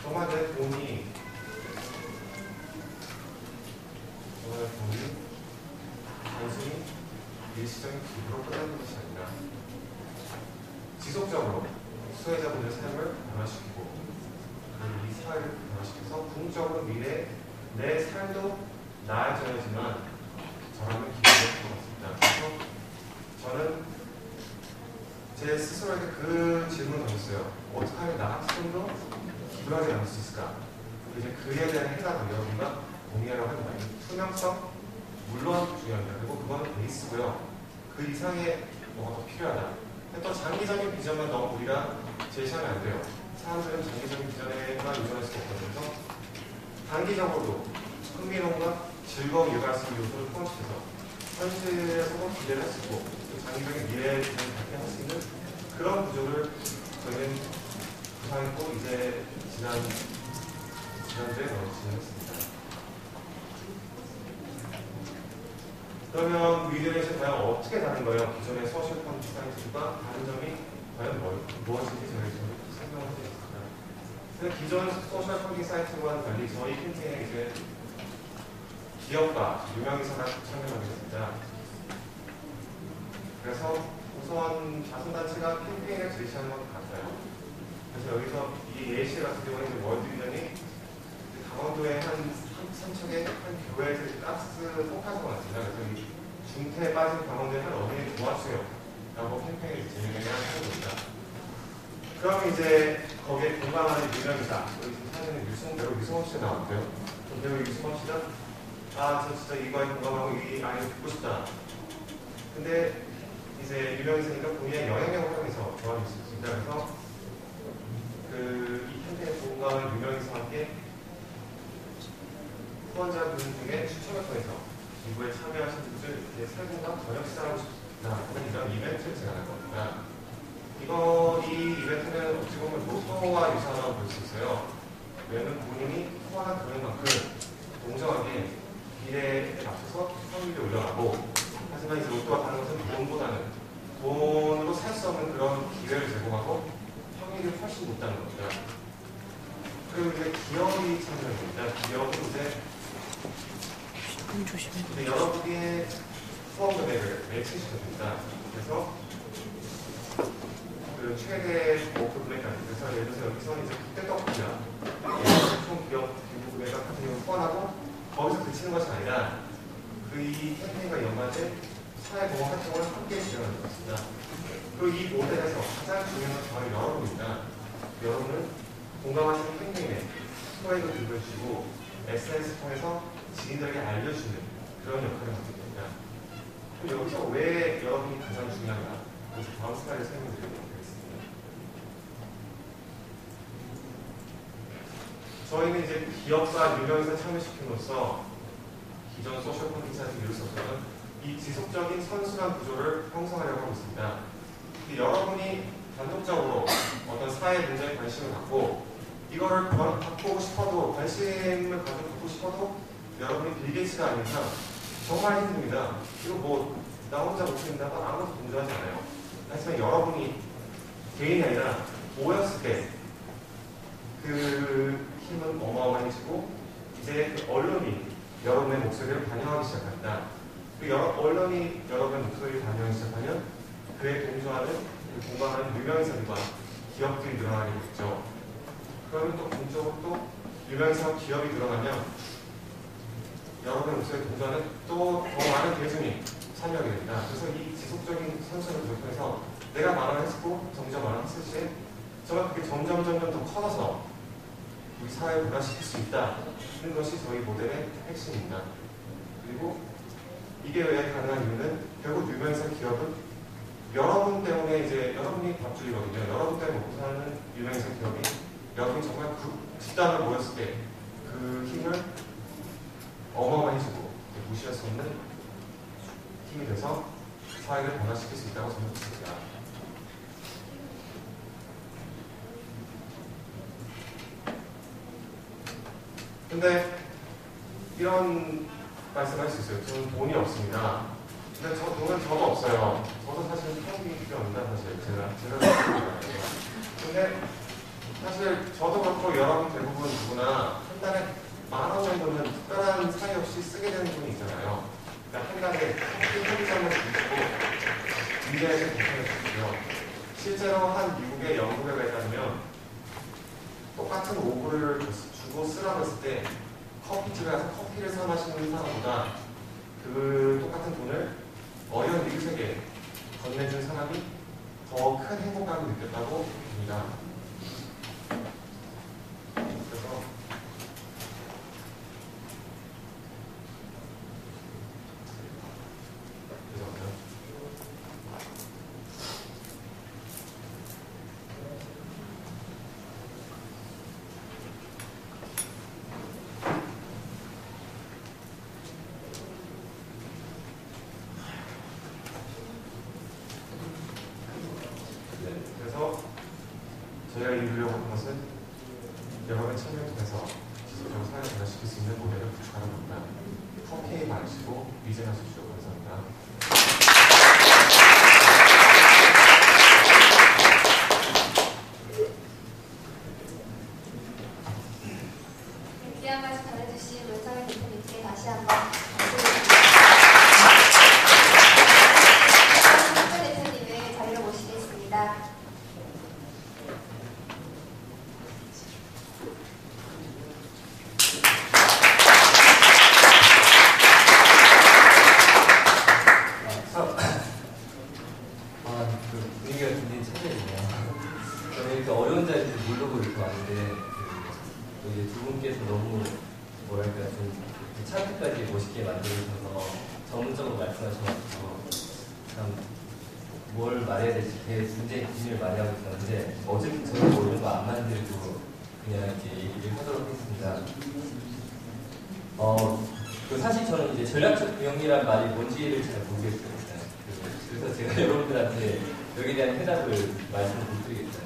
정말 내 돈이 단순히 일시적인 기부로 끝나는 것이 아니라 지속적으로 수혜자분의 삶을 변화시키고 그리고 이 사회를 변화시켜서 궁극적으로 미래에 내 삶도 나아져야지만 저라면 기부를 할 것 같습니다. 그래서 저는 제 스스로에게 그 질문을 던졌어요. 어떻게 하면 나 학생도 기부하지 않을 수 있을까? 이제 그에 대한 해답을 여러분과 공유하려고 합니다. 투명성, 물론 중요합니다. 그리고 그거는 베이스고요. 그 이상의 뭐가 더 필요하다. 또 장기적인 비전만 너무 우리가 제시하면 안 돼요. 사람들은 장기적인 비전에만 의존할 수가 없거든요. 그래서 단기적으로도 흥미로움과 즐거움 유발할 수 있는 요소를 포함시켜서 현실에서도 기대를 할 수 있고 장기적인 미래의 비전을 발견할 수 있는 그런 구조를 저희는 구상했고 이제 지난주에 진행했습니다. 그러면 리제너레이션 과연 어떻게 다른 거예요? 기존의 소셜 펀드 사이트과 다른 점이 과연 무엇인지 저희 설명을 해드리겠습니다. 기존 소셜 펀딩 사이트와는 달리 저희 캠페인에 이제 기업과 유명인사가 참여하게 됐습니다. 그래서 우선 자선단체가 캠페인을 제시하는 것 같아요. 그래서 여기서 이 예시 같은 경우에는 월드비전이 강원도의 한 3척의 한 교회에서 가스 폭파사가 났습니다. 그래서 이 중태에 빠진 강원도의 한 어린이를 도와주세요 라고 캠페인을 진행해야 하는 겁니다. 그럼 이제 거기에 공감하는 유명인사, 여기 사진은 배우 유승원 씨가 나왔고요. 배우 유승원 씨가 저 진짜 이거에 공감하고 이 아이를 듣고 싶다. 근데 이제 유명인사니까 본인의 영향력을 활용해서 도와줄 수 있습니다. 그래서 이 캠페인에 공감하는 유명인사와 함께 후원자분 중에 추첨을 통해서 기부에 참여하신 분들 사진과 저녁 식사하고 싶다 하는 이런 이벤트를 진행할 겁니다. 이 이벤트는 어찌 보면 로또와 유사하다고 볼 수 있어요. 왜냐하면 본인이 후원한 금액만큼 공정하게 비례에 맞춰서 확률이 올라가고 하지만 이제 로또가 다른 것은 돈으로 살 수 없는 그런 기회를 제공하고 확률이 훨씬 높다는 겁니다. 그리고 이제 기업이 참여합니다. 기업은 이제 여러분의 후원 금액을 매칭시켜줍니다. 그래서 그 최대 금액까지. 그래서 예를 들어서 여기서 이제 국대떡이나 총 기업 금액 같은 경우 포함하고 거기서 그치는 것이 아니라 이 캠페인과 연관된 사회보험 활동을 함께 진행하는 것입니다. 그리고 이 모델에서 가장 중요한 건 저희 여러분입니다. 여러분은 공감하시는 캠페인에 소액을 들어주시고 SNS 통해서 지인들에게 알려주는 그런 역할을 하게 됩니다. 그럼 여기서 왜 여러분이 가장 중요한가? 그래서 다음 슬라이드 설명드리도록 하겠습니다. 저희는 이제 기업과 유명인사 참여시킴으로써 기존 소셜 콘텐츠한테 이룰 수 없었던 이 지속적인 선순환 구조를 형성하려고 하고 있습니다. 여러분이 단독적으로 어떤 사회 문제에 관심을 갖고 이거를 바꾸고 싶어도 관심을 갖고 싶어도 여러분이 빌 게이츠가 아닌 이상 정말 힘듭니다. 이거 뭐 나 혼자 못했는다고 아무것도 동조하지 않아요. 하지만 여러분이 개인이 아니라 모였을 때 그 힘은 어마어마해지고 이제 그 언론이 여러분의 목소리를 반영하기 시작합니다. 언론이 여러분의 목소리를 반영하기 시작하면 그에 동조하는, 공감하는 유명인사들과 기업들이 늘어나겠죠. 그러면 또 공적으로 또 유명인사와 기업이 늘어나면 여러분의 목소리에 동조하는 또 더 많은 대중이 참여하게 됩니다. 그래서 이 지속적인 선순환을 통해서 내가 말을 했고 정작 말을 했을 때 정말 그게 점점 더 커져서 우리 사회를 변화시킬 수 있다는 것이 저희 모델의 핵심입니다. 그리고 이게 왜 가능한 이유는 결국 유명인사 기업은 여러분 때문에 이제 여러분이 밥줄이거든요. 여러분 때문에 먹고 사는 유명인사 기업이 여러분이 정말 그 집단으로 모였을 때 그 힘을 어마어마해지고 무시할 수 없는 힘이 돼서 사회를 변화시킬 수 있다고 저는 믿습니다. 근데 이런 말씀할 수 있어요. 저는 돈이 없습니다. 근데 돈은 저도 없어요. 저도 사실 편익이 필요합니다. 사실 제가 근데 사실 저도 그렇고 여러분 대부분 누구나 한 달에 10,000원 정도는 특별한 사이 없이 쓰게 되는 분이 있잖아요. 그러니까 한 달에 소비자금을 주시고 인제에서 공천을 주시고요. 실제로 한 미국의 연구결과에 따르면 똑같은 오브를 주고 쓰라고 했을 때 커피집에 가서 커피를 사 마시는 사람보다 그 똑같은 돈을 어려운 이웃에게 건네준 사람이 더 큰 행복감을 느꼈다고 봅니다. 그래서 저희가 이루려고 하는 것은 여러분의 참여를 통해서 지속적으로 사회를 변화시킬 수 있는 모델을 구축하는 겁니다. 커피에 마시고 위생하십시오. 감사합니다. 귀한 말씀 전해주신 문성현 대표님께 다시 한번 감사드립니다. 대표님을 자리로 모시겠습니다. 차트까지 멋있게 만들어주셔서 전문적으로 말씀하셔가지고 참 뭘 말해야 될지 굉장히 고민을 많이 하고 있었는데 어차피 저는 뭐 이런 거 안 만들고 그냥 이렇게 얘기를 하도록 하겠습니다. 사실 저는 이제 전략적 비용이란 말이 뭔지를 잘 모르겠어요. 그래서 제가 여러분들한테 여기에 대한 해답을 말씀을 못 드리겠어요.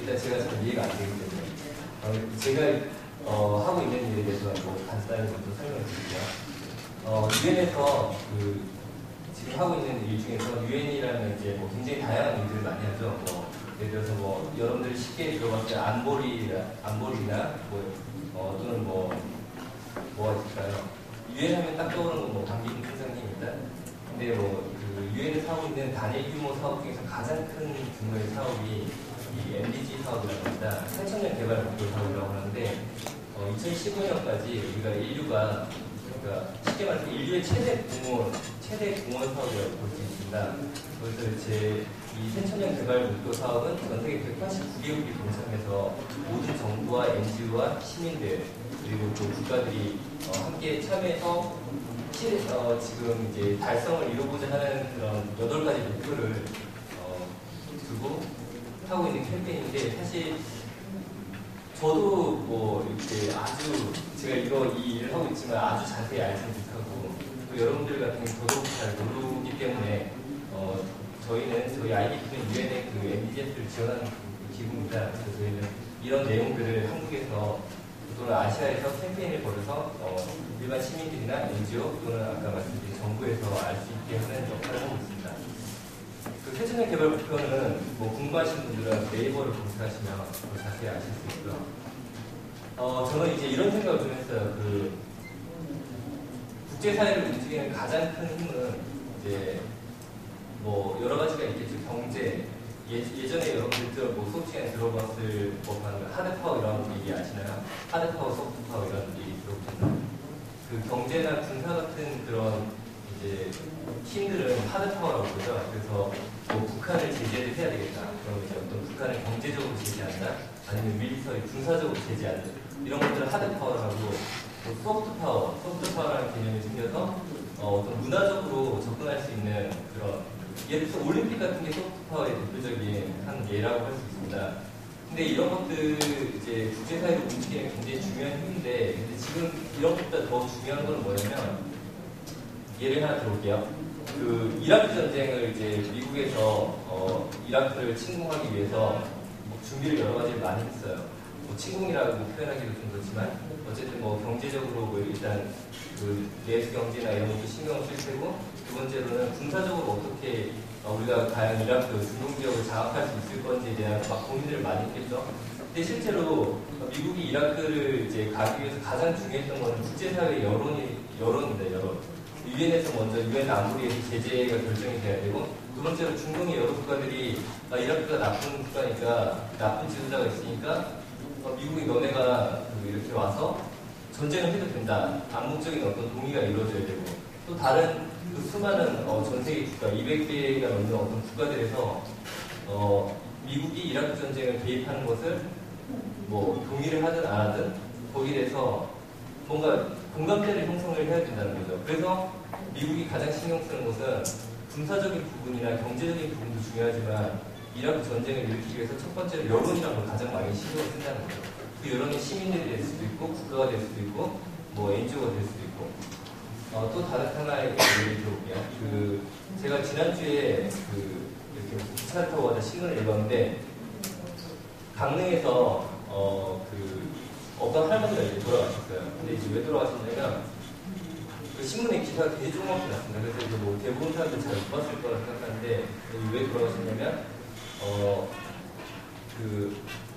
일단 제가 잘 이해가 안 되기 때문에 제가 하고 있는 일에 대해서 뭐 간단히 먼저 설명을 드릴게요. 유엔에서 지금 하고 있는 일 중에서 유엔이라는 이제 뭐 굉장히 다양한 일들을 많이 하죠. 예를 들어서 뭐 여러분들이 쉽게 들어봤을 때 안보리나 또는 뭐가 있을까요? 유엔 하면 딱 떠오르는 건 뭐 반기문 총장님입니다. 근데 그 유엔에서 하고 있는 단일 규모 사업 중에서 가장 큰 규모의 사업이 이 MDG 사업이라고 합니다. 청년 개발 목표 사업이라고 하는데 2015년까지 우리가 인류가 그러니까 쉽게 말해서 인류의 최대 공원 사업이라고 볼 수 있습니다. 그래서 이 새천년 개발 목표 사업은 전 세계 189개국이 동참해서 모든 정부와 NGO와 시민들 그리고 또 국가들이 함께 참여해서 지금 이제 달성을 이루고자 하는 그런 8가지 목표를 두고 하고 있는 캠페인인데 사실 저도 뭐 이렇게 아주 제가 이 일을 하고 있지만 아주 자세히 알지는 못하고 또 여러분들 같은 경우 더더욱 잘 모르기 때문에 저희 IDP는 유엔의 그 MDG를 지원하는 기구입니다. 그래서 저희는 이런 내용들을 한국에서 또는 아시아에서 캠페인을 벌여서 일반 시민들이나 NGO 또는 아까 말씀드린 정부에서 알 수 있게 하는 역할을 하고 있습니다. 그 새천년 개발 목표는 뭐 궁금하신 분들은 네이버를 검색하시면 더 자세히 아실 수 있고요. 저는 이제 이런 생각을 좀 했어요. 그 국제사회를 움직이는 가장 큰 힘은 이제 뭐 여러 가지가 있겠죠. 경제. 예전에 여러분들 뭐 수업 시간에 들어봤을 법한 하드파워 이런 얘기 아시나요? 하드파워, 소프트파워 이런 얘기 들어보셨나요? 그 경제나 군사 같은 그런 이제 힘들은 하드파워라고 그러죠. 그래서 뭐 북한을 제재를 해야 되겠다. 그럼 이제 어떤 북한을 경제적으로 제재한다. 아니면 밀리터리 군사적으로 제재한다. 이런 것들을 하드파워라고 소프트파워라는 개념이 생겨서 어떤 문화적으로 접근할 수 있는 그런 예를 들어서 올림픽 같은 게 소프트파워의 대표적인 한 예라고 할 수 있습니다. 근데 이런 것들 이제 국제사회로 움직이는 굉장히 중요한 힘인데 근데 지금 이런 것보다 더 중요한 건 뭐냐면 예를 하나 들어볼게요. 그 이라크 전쟁을 이제 미국에서 이라크를 침공하기 위해서 뭐 준비를 여러 가지를 많이 했어요. 뭐 침공이라고 표현하기도 좀 그렇지만 어쨌든 뭐 경제적으로 뭐 일단 그 내수 경제나 이런 것도 신경을 쓸 테고 두 번째로는 군사적으로 어떻게 우리가 과연 이라크 중동 지역을 장악할 수 있을 건지에 대한 막 고민들을 많이 했겠죠. 근데 실제로 미국이 이라크를 이제 가기 위해서 가장 중요했던 것은 국제사회의 여론입니다. 여론. 유엔에서 먼저 유엔 안보리에서 제재가 결정이 돼야 되고 두 번째로 중동의 여러 국가들이 이라크가 나쁜 국가니까 나쁜 지도자가 있으니까 미국이 너네가 이렇게 와서 전쟁을 해도 된다. 암묵적인 어떤 동의가 이루어져야 되고 또 다른 그 수많은 전 세계 국가 200개가 넘는 어떤 국가들에서 미국이 이라크 전쟁을 개입하는 것을 뭐 동의를 하든 안 하든 거기에 대해서 뭔가 공감대를 형성을 해야 된다는 거죠. 그래서 미국이 가장 신경 쓰는 것은 군사적인 부분이나 경제적인 부분도 중요하지만 이라크 전쟁을 일으키기 위해서 첫 번째로 여론이라는 걸 가장 많이 신경을 쓴다는 거죠. 그 여론이 시민들이 될 수도 있고 국가가 될 수도 있고 뭐 NGO가 될 수도 있고 또 다른 하나의 예를 들어볼게요. 제가 지난주에 이렇게 기차를 타고 가다 신문을 읽었는데 강릉에서 어떤 할머니가 이제 돌아가셨어요. 근데 이제 왜 돌아가셨냐면 그 신문에 기사가 되게 조그맣게 났습니다. 그래서 이제 뭐 대부분 사람들 잘 못 봤을 거라 생각하는데 왜 돌아가셨냐면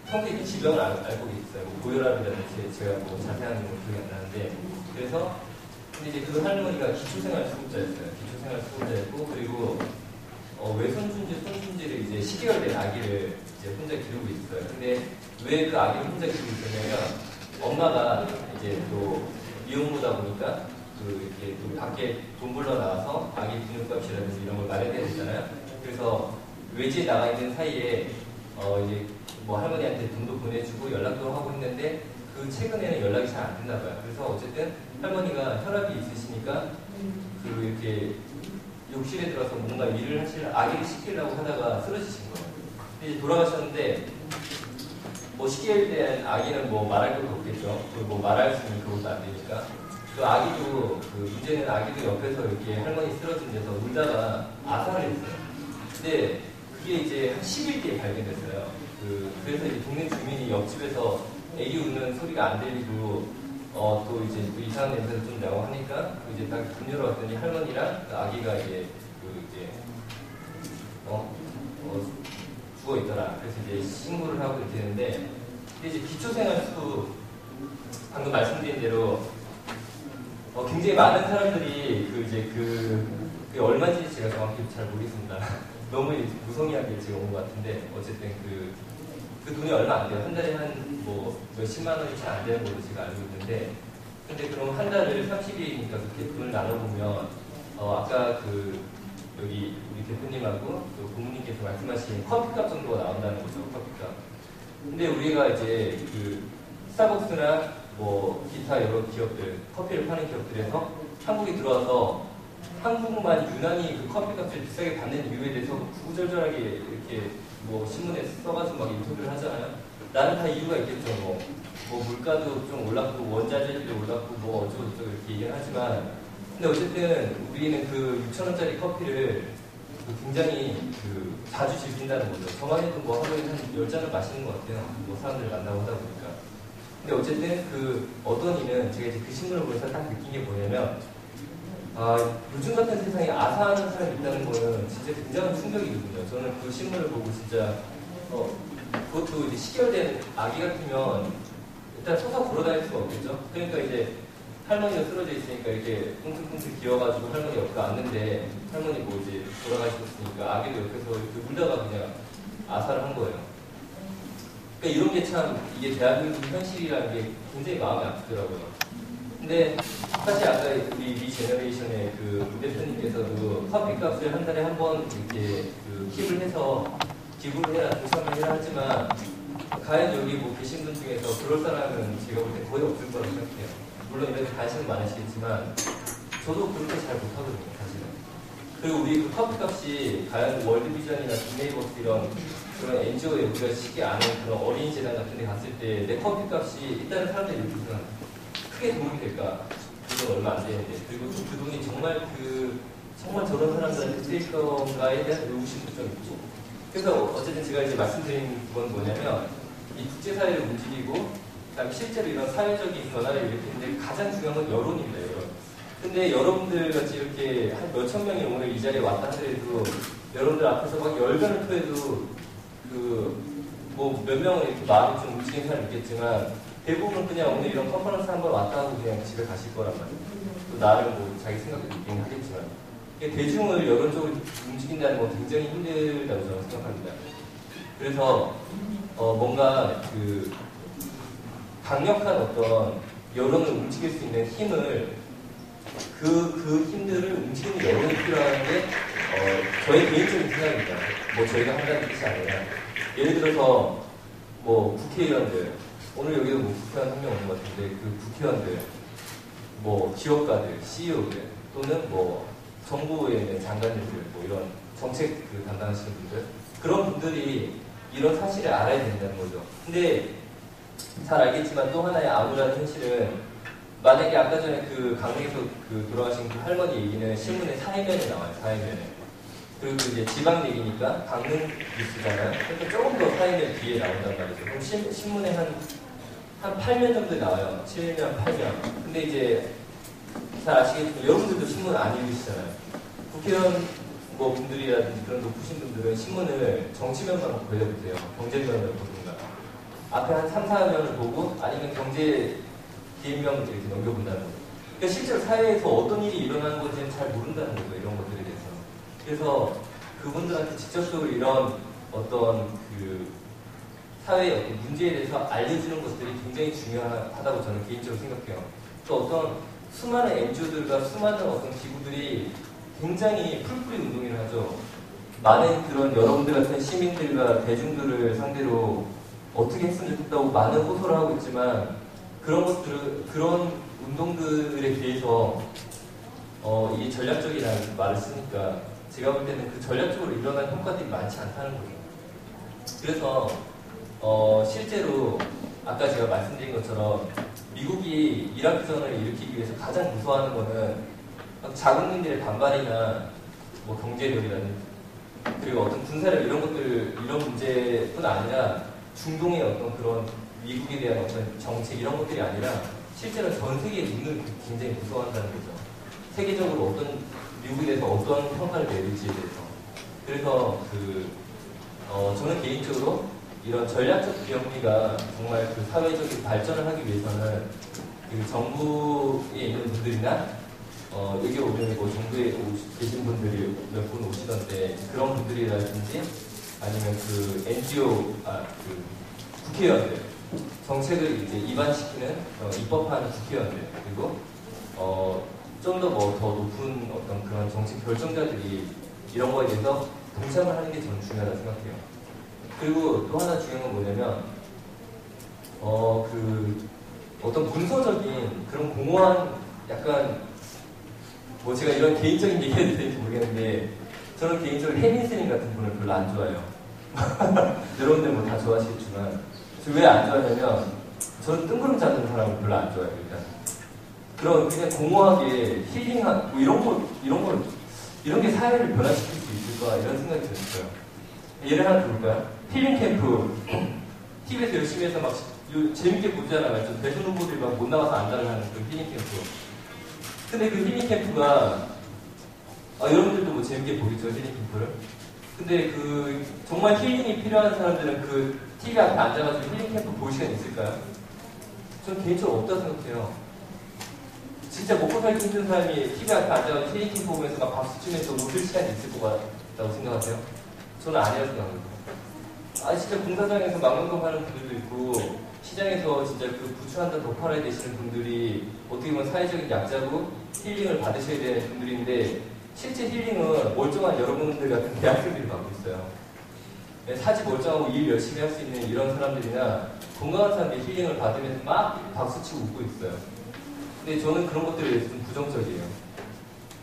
평소에 질병을 앓고 계셨어요. 뭐 고혈압이라든지 제가 뭐 자세한 건 기억이 안 나는데 그래서 근데 이제 그 할머니가 기초생활수급자였어요. 기초생활수급자였고 그리고 외손주인지 손주인지를 이제 10개월 된 아기를 이제 혼자 기르고 있어요. 근데 왜 그 아기를 혼자 기르고 있었냐면 엄마가 이제 또 미혼모다 보니까 이렇게 또 밖에 돈 벌러 나와서 아기 비누값이라든지 이런 걸 마련해야 되잖아요. 그래서 외지에 나가 있는 사이에 이제 뭐 할머니한테 돈도 보내주고 연락도 하고 했는데 그 최근에는 연락이 잘 안 됐나 봐요. 그래서 어쨌든 할머니가 혈압이 있으시니까 이렇게 욕실에 들어서 뭔가 일을 아기를 시키려고 하다가 쓰러지신 거예요. 근데 이제 돌아가셨는데 뭐 10개월 된 아기는 뭐 말할 것도 없겠죠. 뭐 말할 수 있는 그것도 안 되니까. 그 아기도 문제는 아기도 옆에서 이렇게 할머니 쓰러진 데서 울다가 아사를 했어요. 근데 그게 이제 한 10일 뒤에 발견됐어요. 그래서 이제 동네 주민이 옆집에서 애기 우는 소리가 안 들리고 또 이제 또 이상한 냄새도 좀 나고 하니까 이제 딱 문 열어봤더니 할머니랑 그 아기가 이제 죽어 있더라. 그래서 이제 신고를 하고 이렇게 되는데 이제 기초생활수 방금 말씀드린 대로 굉장히 많은 사람들이 그게 얼마인지 제가 정확히 잘 모르겠습니다. 너무 무성의하게 제가 온 것 같은데 어쨌든 그 돈이 얼마 안 돼요. 한 달에 한 뭐 몇십만 원이 잘 안 되는 걸로 제가 알고 있는데 근데 그럼 한 달을 30일이니까 그렇게 돈을 나눠보면 아까 여기 우리 대표님하고 또 부모님께서 말씀하신 커피값 정도가 나온다는 거죠. 커피값. 근데 우리가 이제 스타벅스나 뭐 기타 여러 기업들 커피를 파는 기업들에서 한국에 들어와서 한국만 유난히 그 커피값을 비싸게 받는 이유에 대해서 구구절절하게 이렇게 뭐 신문에 써가지고 막 인터뷰를 하잖아요. 나는 다 이유가 있겠죠. 뭐 물가도 좀 올랐고 원자재도 올랐고 뭐 어쩌고저쩌고 이렇게 얘기를 하지만 근데 어쨌든 우리는 그 6,000원짜리 커피를 굉장히 자주 즐긴다는 거죠. 저만 해도 뭐 하루에 한 10잔을 마시는 것 같아요. 뭐 사람들 만나고 하다 보니까. 근데 어쨌든 어떤 이는 제가 이제 그 신문을 보면서 딱 느낀 게 뭐냐면 요즘 같은 세상에 아사하는 사람이 있다는 거는 진짜 굉장한 충격이거든요. 저는 그 신문을 보고 진짜 그것도 이제 시결된 아기 같으면 일단 서서 걸어다닐 수가 없겠죠. 그러니까 이제 할머니가 쓰러져 있으니까 이렇게 쿵틀쿵틀 기어가지고 할머니 옆에 왔는데 할머니 뭐 이제 돌아가셨으니까 아기도 옆에서 이렇게 울다가 그냥 아사를 한 거예요. 그러니까 이런 게 참 이게 대한민국 현실이라는 게 굉장히 마음이 아프더라고요. 근데 사실 아까 우리 미 제너레이션의 그 대표님께서도 커피값을 한 달에 한 번 이렇게 킵을 해서 기부를 해라, 조사를 해라 하지만 과연 여기 뭐 계신 분 중에서 그럴 사람은 제가 볼 때 거의 없을 거라고 생각해요. 물론 이런 관심은 많으시겠지만 저도 그렇게 잘 못하거든요, 사실은. 그리고 우리 그 커피값이 과연 월드비전이나 빅네이버스 이런 그런 NGO에 우리가 쉽게 아는 그런 어린이재단 같은 데 갔을 때 내 커피값이 일단은 사람들이 이렇게 생각해요. 크게 도움이 될까? 그건 얼마 안 되는데. 그리고 또 그 돈이 정말 저런 사람들한테 쓰일 건가에 대한 의구심도 좀 있고. 그래서 어쨌든 제가 이제 말씀드린 건 뭐냐면 이 국제사회를 움직이고 그다음에 실제로 이런 사회적인 변화를 일으키는데 가장 중요한 건 여론입니다. 여론. 근데 여러분들 같이 이렇게 한 몇천 명이 오늘 이 자리에 왔다 하더라도 여러분들 앞에서 막 열변을 토해도 뭐 몇 명은 이렇게 마음이 좀 움직이는 사람이 있겠지만 대부분 그냥 오늘 이런 컨퍼런스 한번 왔다 하고 그냥 집에 가실 거란 말이에요. 또 나름 뭐 자기 생각도 있긴 하겠지만 대중을 여론적으로 움직인다는 건 굉장히 힘들다고 저는 생각합니다. 그래서 뭔가 강력한 어떤 여론을 움직일 수 있는 힘을 그 힘들을 움직이는 여론이 필요한 게 저의 개인적인 생각입니다. 뭐 저희가 한다는 뜻이 아니라 예를 들어서 뭐 국회의원들 오늘 여기도 뭐 국회의원 한 명 오는 것 같은데 그 국회의원들 뭐 기업가들, CEO들 또는 뭐 정부에 있는 장관님들 뭐 이런 정책 담당하시는 분들 그런 분들이 이런 사실을 알아야 된다는 거죠. 근데 잘 알겠지만 또 하나의 암울한 현실은 만약에 아까 전에 강릉에서 돌아가신 그 할머니 얘기는 신문에 사회면에 나와요. 사회면에. 그리고 이제 지방 얘기니까 강릉 뉴스잖아요. 그러니까 조금 더 사회면 뒤에 나온단 말이죠. 그럼 신문에 한 8면 정도 나와요. 7면, 8면. 근데 이제 잘 아시겠지만 여러분들도 신문 안 읽으시잖아요. 국회의원 뭐 분들이라든지 그런 높으신 분들은 신문을 정치면만 걸려보세요. 경제면을 보든가. 앞에 한 3, 4면을 보고 아니면 경제 DM면을 이렇게 넘겨본다는 거죠. 그러니까 실제로 사회에서 어떤 일이 일어나는 건지는 잘 모른다는 거죠. 이런 것들에 대해서. 그래서 그분들한테 직접적으로 이런 어떤 사회의 어떤 문제에 대해서 알려주는 것들이 굉장히 중요하다고 저는 개인적으로 생각해요. 또 어떤 수많은 NGO들과 수많은 어떤 기구들이 굉장히 풀뿌리 운동을 하죠. 많은 그런 여러분들 같은 시민들과 대중들을 상대로 어떻게 했으면 좋겠다고 많은 호소를 하고 있지만 그런 운동들에 대해서 이 전략적이라는 말을 쓰니까 제가 볼 때는 그 전략적으로 일어난 효과들이 많지 않다는 거죠. 그래서 실제로 아까 제가 말씀드린 것처럼 미국이 이라크전을 일으키기 위해서 가장 무서워하는 거는 자국민들의 반발이나 뭐 경제력이라든지 그리고 어떤 군사력 이런 문제뿐 아니라 중동의 어떤 그런 미국에 대한 어떤 정책 이런 것들이 아니라 실제로 전 세계의 눈을 굉장히 무서워한다는 거죠. 세계적으로 미국에 대해서 어떤 평가를 내릴지에 대해서. 그래서 저는 개인적으로 이런 전략적 비영리가 정말 사회적인 발전을 하기 위해서는 정부에 있는 분들이나 여기 오면 뭐 정부에 계신 분들이 몇 분 오시던데 그런 분들이라든지 아니면 그 NGO, 그 국회의원들 정책을 이제 입안시키는 입법하는 국회의원들 그리고 좀 더 뭐 더 높은 어떤 그런 정책 결정자들이 이런 거에 대해서 동참을 하는 게 저는 중요하다고 생각해요. 그리고 또 하나 중요한 건 뭐냐면 그 어떤 문서적인 그런 공허한 약간 뭐 제가 이런 개인적인 얘기해도 되는지 모르겠는데 저는 개인적으로 혜민스님 같은 분을 별로 안 좋아해요. 여러분들 뭐 다 좋아하시겠지만 저 왜 안 좋아하냐면 저는 뜬구름 잡는 사람을 별로 안 좋아해요. 일단 그런 그냥 공허하게 힐링한 뭐 이런 게 사회를 변화시킬 수 있을까 이런 생각이 들었어요. 예를 하나 들어볼까요? 힐링 캠프 TV에서 열심히 해서 막 재밌게 보잖아요. 좀 대선 후보들이 막 못 나가서 안달을 하는 그 힐링 캠프. 근데 그 힐링 캠프가 여러분들도 뭐 재밌게 보겠죠 힐링 캠프를. 근데 그 정말 힐링이 필요한 사람들은 그 TV 앞에 앉아가지고 힐링 캠프 볼 시간 있을까요? 저는 개인적으로 없다고 생각해요. 진짜 먹고 살기 힘든 사람이 TV 앞에 앉아가지고 힐링 캠프 보면서 막 박수 치면서 웃을 시간이 있을 것 같다고 생각하세요? 저는 아니라고 생각합니다. 진짜 공사장에서 막노동 하는 분들도 있고 시장에서 진짜 그 부추 한 단 더 팔아야 되시는 분들이 어떻게 보면 사회적인 약자고 힐링을 받으셔야 되는 분들인데 실제 힐링은 멀쩡한 여러분들 같은 대학생들이 받고 있어요. 사지 멀쩡하고 일 열심히 할 수 있는 이런 사람들이나 건강한 사람들이 힐링을 받으면서 막 박수치고 웃고 있어요. 근데 저는 그런 것들에 대해서 좀 부정적이에요.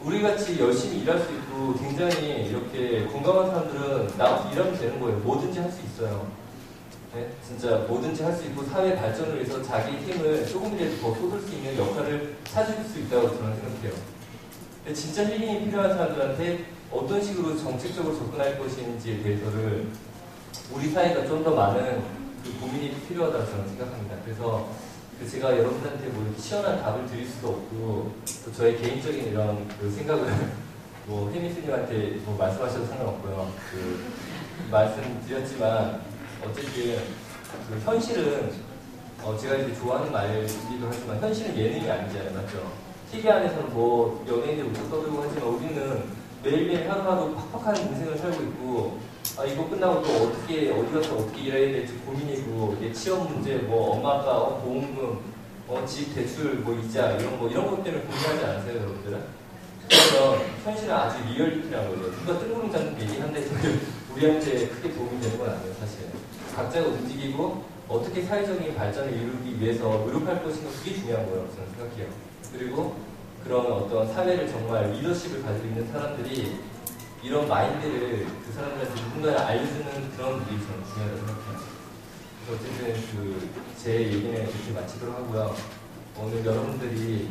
우리같이 열심히 일할 수 있고 굉장히 이렇게 건강한 사람들은 나와서 일하면 되는 거예요. 뭐든지 할 수 있어요. 네? 진짜 뭐든지 할 수 있고 사회 발전을 위해서 자기 힘을 조금이라도 더 쏟을 수 있는 역할을 찾을 수 있다고 저는 생각해요. 근데 진짜 힐링이 필요한 사람들한테 어떤 식으로 정책적으로 접근할 것인지에 대해서를 우리 사회가 좀 더 많은 그 고민이 필요하다고 저는 생각합니다. 그래서 제가 여러분들한테 뭐 이렇게 시원한 답을 드릴 수도 없고 또 저의 개인적인 이런 그 생각을 뭐 혜미스님한테 뭐 말씀하셔도 상관없고요. 그 말씀드렸지만 어쨌든 그 현실은 제가 이제 좋아하는 말이기도 하지만 현실은 예능이 아니잖아요, 맞죠? TV 안에서는 뭐 연예인들 웃고 떠들고 하지만 우리는 매일매일 하루하루 팍팍한 인생을 살고 있고 이거 끝나고 또 어디 가서 어떻게 일해야 될지 고민이고 취업 문제, 뭐 엄마 아빠 보험금, 집 대출, 뭐 이자 이런 것 때문에 고민하지 않으세요, 여러분들은? 그래서 현실은 아주 리얼리티라는 거죠. 누가 뜬구름 잡는 얘기한데 우리한테 크게 도움이 되는 건 아니에요, 사실. 각자가 움직이고 어떻게 사회적인 발전을 이루기 위해서 노력할 것인가 그게 중요한 거라고 저는 생각해요. 그리고 그런 어떤 사회를 정말 리더십을 가지고 있는 사람들이 이런 마인드를 그 사람들한테 누군가를 알려주는 그런 일이 저는 중요하다고 생각해요. 그래서 어쨌든 제 얘기는 이렇게 마치도록 하고요. 오늘 여러분들이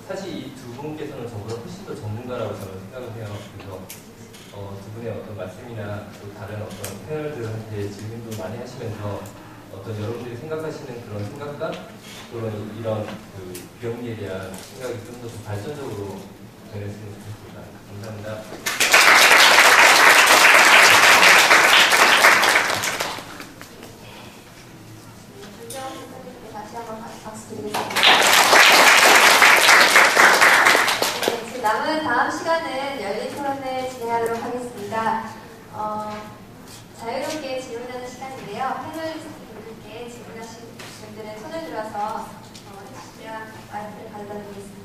사실 이 두 분께서는 저보다 훨씬 더 전문가라고 저는 생각을 해요. 그래서 두 분의 어떤 말씀이나 또 다른 어떤 패널들한테 질문도 많이 하시면서 어떤 여러분들이 생각하시는 그런 생각과 또는 이런 그 비영리에 대한 생각이 좀 더 발전적으로 변했으면 좋겠습니다. 감사합니다. 다시 한번 박수 드리겠습니다. 네, 남은 다음 시간은 열린 토론을 진행하도록 하겠습니다. 자유롭게 질문하는 시간인데요. 패널리스트 분들께 질문하신 분들은 손을 들어서 해주시면 마이크를 가져다 드리겠습니다.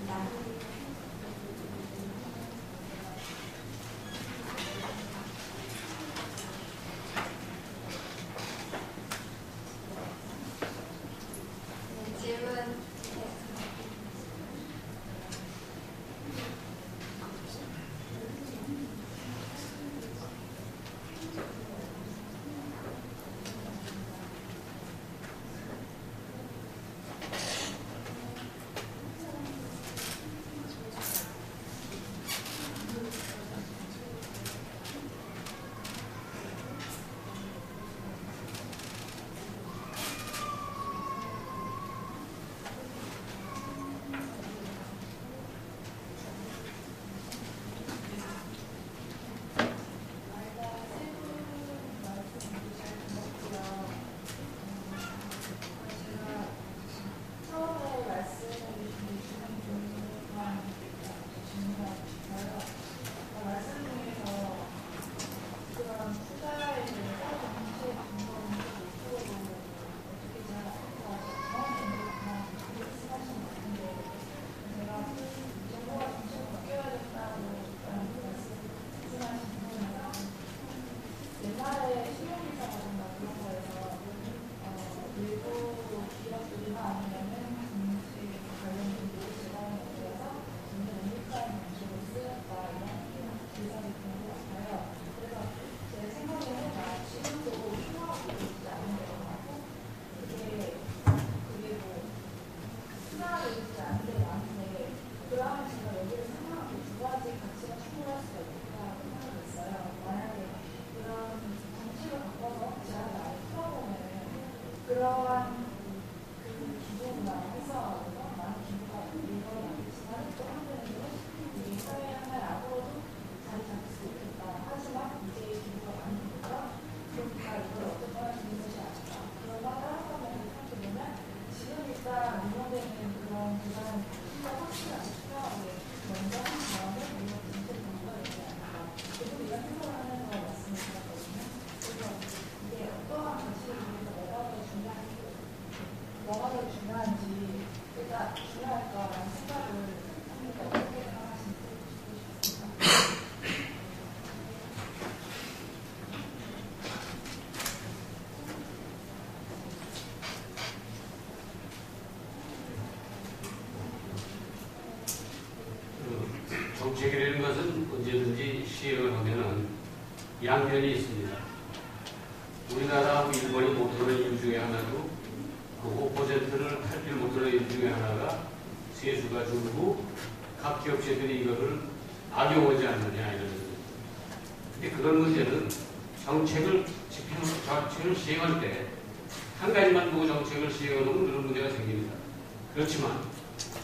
그러한 그 기부나 활성화에서 많은 기부가 일어나겠지만 또 한편으로는 우리 사회는 앞으로도 자리 잡을 수 있겠다. 하지만 이제 기부가 많이 되니까 그러니까 이걸 어떻게 하는 것이 아닐까. 그러나 다른 방면을 생각해보면 지금 일단 운영되는 그런 부담은 진짜 확실하게 투명하게 먼저 한 다음에 우리가 진짜 정보가 되지 않을까. 저도 이런 생각을 하는 거 맞으면 좋았거든요. 그래서 이게 어떠한 것이 뭐가 더 중요한지 일단 중요할까라는 생각을 합니다. 어떻게 생각하시는지 듣고 싶습니다. 정책이라는 것은 언제든지 시행을 하면은 양면이 있습니다. 우리나라하고 일본이 못하는 이유 중에 하나도 그 5%를 탈피를 못하는 이유 중에 하나가 세수가 줄고 각 기업체들이 이거를 악용하지 않느냐 이런 겁니다. 근데 그런 문제는 정책을 시행할 때 한 가지만 보고 정책을 시행하면 그런 문제가 생깁니다. 그렇지만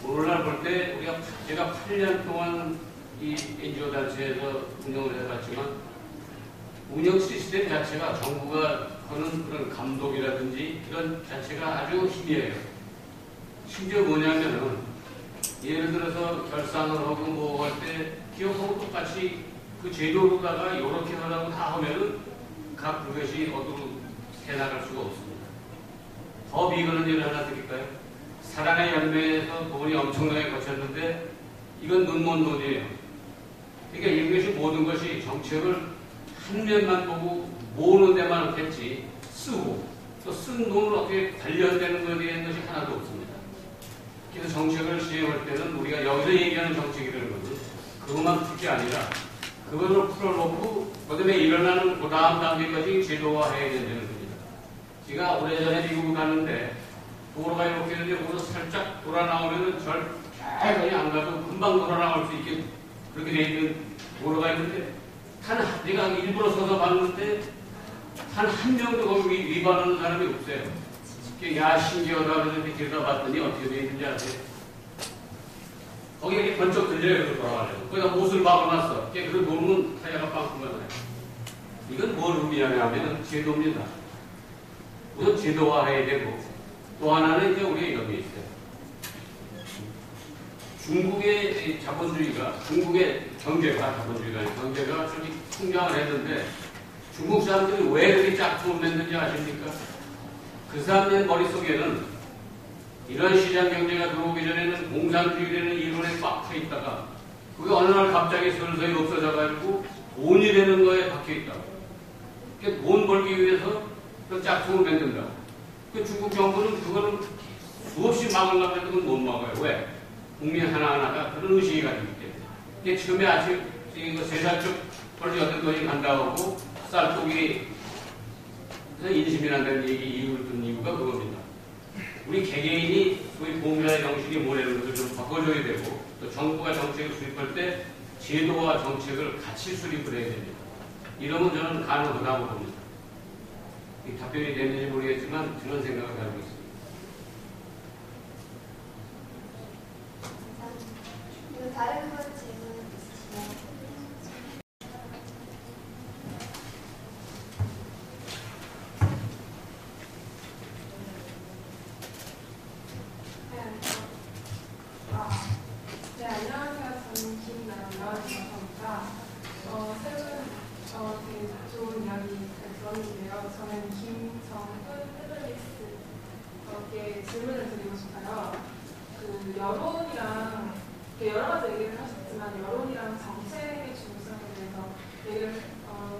오늘날 볼 때 제가 8년 동안 이 NGO 단체에서 운영을 해봤지만 운영 시스템 자체가 정부가 하는 그런 감독이라든지 이런 자체가 아주 희미해요. 심지어 뭐냐면은 예를 들어서 결산을 하고 뭐 할 때 기업하고 똑같이 그 제도로다가 이렇게 하라고 다 하면은 각 그것이 어디로 해나갈 수가 없습니다. 더 비근한 예를 하나 드릴까요? 사랑의 열매에서 돈이 엄청나게 거쳤는데 이건 눈먼 돈이에요. 그러니까 이것이 모든 것이 정책을 한 면만 보고 모으는 데만 했지 쓰고 또 쓴 돈을 어떻게 관련되는 것에 대한 것이 하나도 없습니다. 그래서 정책을 시행할 때는 우리가 여기서 얘기하는 정책이라는 것은 그것만 풀 게 아니라 그것을 풀어놓고 그다음에 일어나는 그 다음 단계까지 제도화해야 된다는 겁니다. 제가 오래전에 미국을 갔는데 도로가 이렇게 있는데 거기서 살짝 돌아 나오면은 그냥 안 가도 금방 돌아 나올 수 있게 그렇게 돼 있는 도로가 있는데 내가 일부러 서서 봤는데 한 명도 거기 위반하는 사람이 없어요. 야 신기하다 그러는데 길다 봤더니 어떻게 돼 있는지 아세요? 거기 이렇게 번쩍 들려요. 그걸 돌아가려고. 거기다 못을 박아놨어. 그 놓으면 타이어가 빵꾸가 나요. 이건 뭘 의미하냐면 제도입니다. 우선 제도화해야 되고 또 하나는 이제 우리가 이런 게 있어요. 중국의 자본주의가 중국의 경제가 좀 성장을 했는데 중국 사람들이 왜 그렇게 짝퉁을 냈는지 아십니까? 그 사람들 머릿속에는 이런 시장 경제가 들어오기 전에는 공산주의라는 이론에 꽉 차 있다가 그게 어느 날 갑자기 서서히 없어져가지고 돈이 되는 거에 박혀 있다고. 그러니까 돈 벌기 위해서 그 짝퉁을 만든다고. 그 중국 정부는 그거는 수없이 막으려고 해도 못 막아요. 왜? 국민 하나하나가 그런 의식이 가지고 있기 때문에. 이게 처음에 아침 이거 3살쯤 벌써 8번이 간다고 하고 쌀국이 인심이 난다는 이유를 든 이유가 그겁니다. 우리 개개인이 우리 공자의 정신이 뭐라는 것을 좀 바꿔줘야 되고 또 정부가 정책을 수립할 때 제도와 정책을 같이 수립을 해야 됩니다. 이러면 저는 가능하다고 봅니다. 답변이 됐는지 모르겠지만 그런 생각을 가지고 있습니다. 다른 분 질문 있으시나요? 네, 안녕하세요. 저는 김나연입니다. 새로운 되게 좋은 이야기 잘 들었는데요. 저는 김정훈 페더리스트께 질문을 드리고 싶어요. 그 여론이랑 여러 가지 얘기를 하셨지만 여론이랑 정책의 중요성에 대해서 얘기를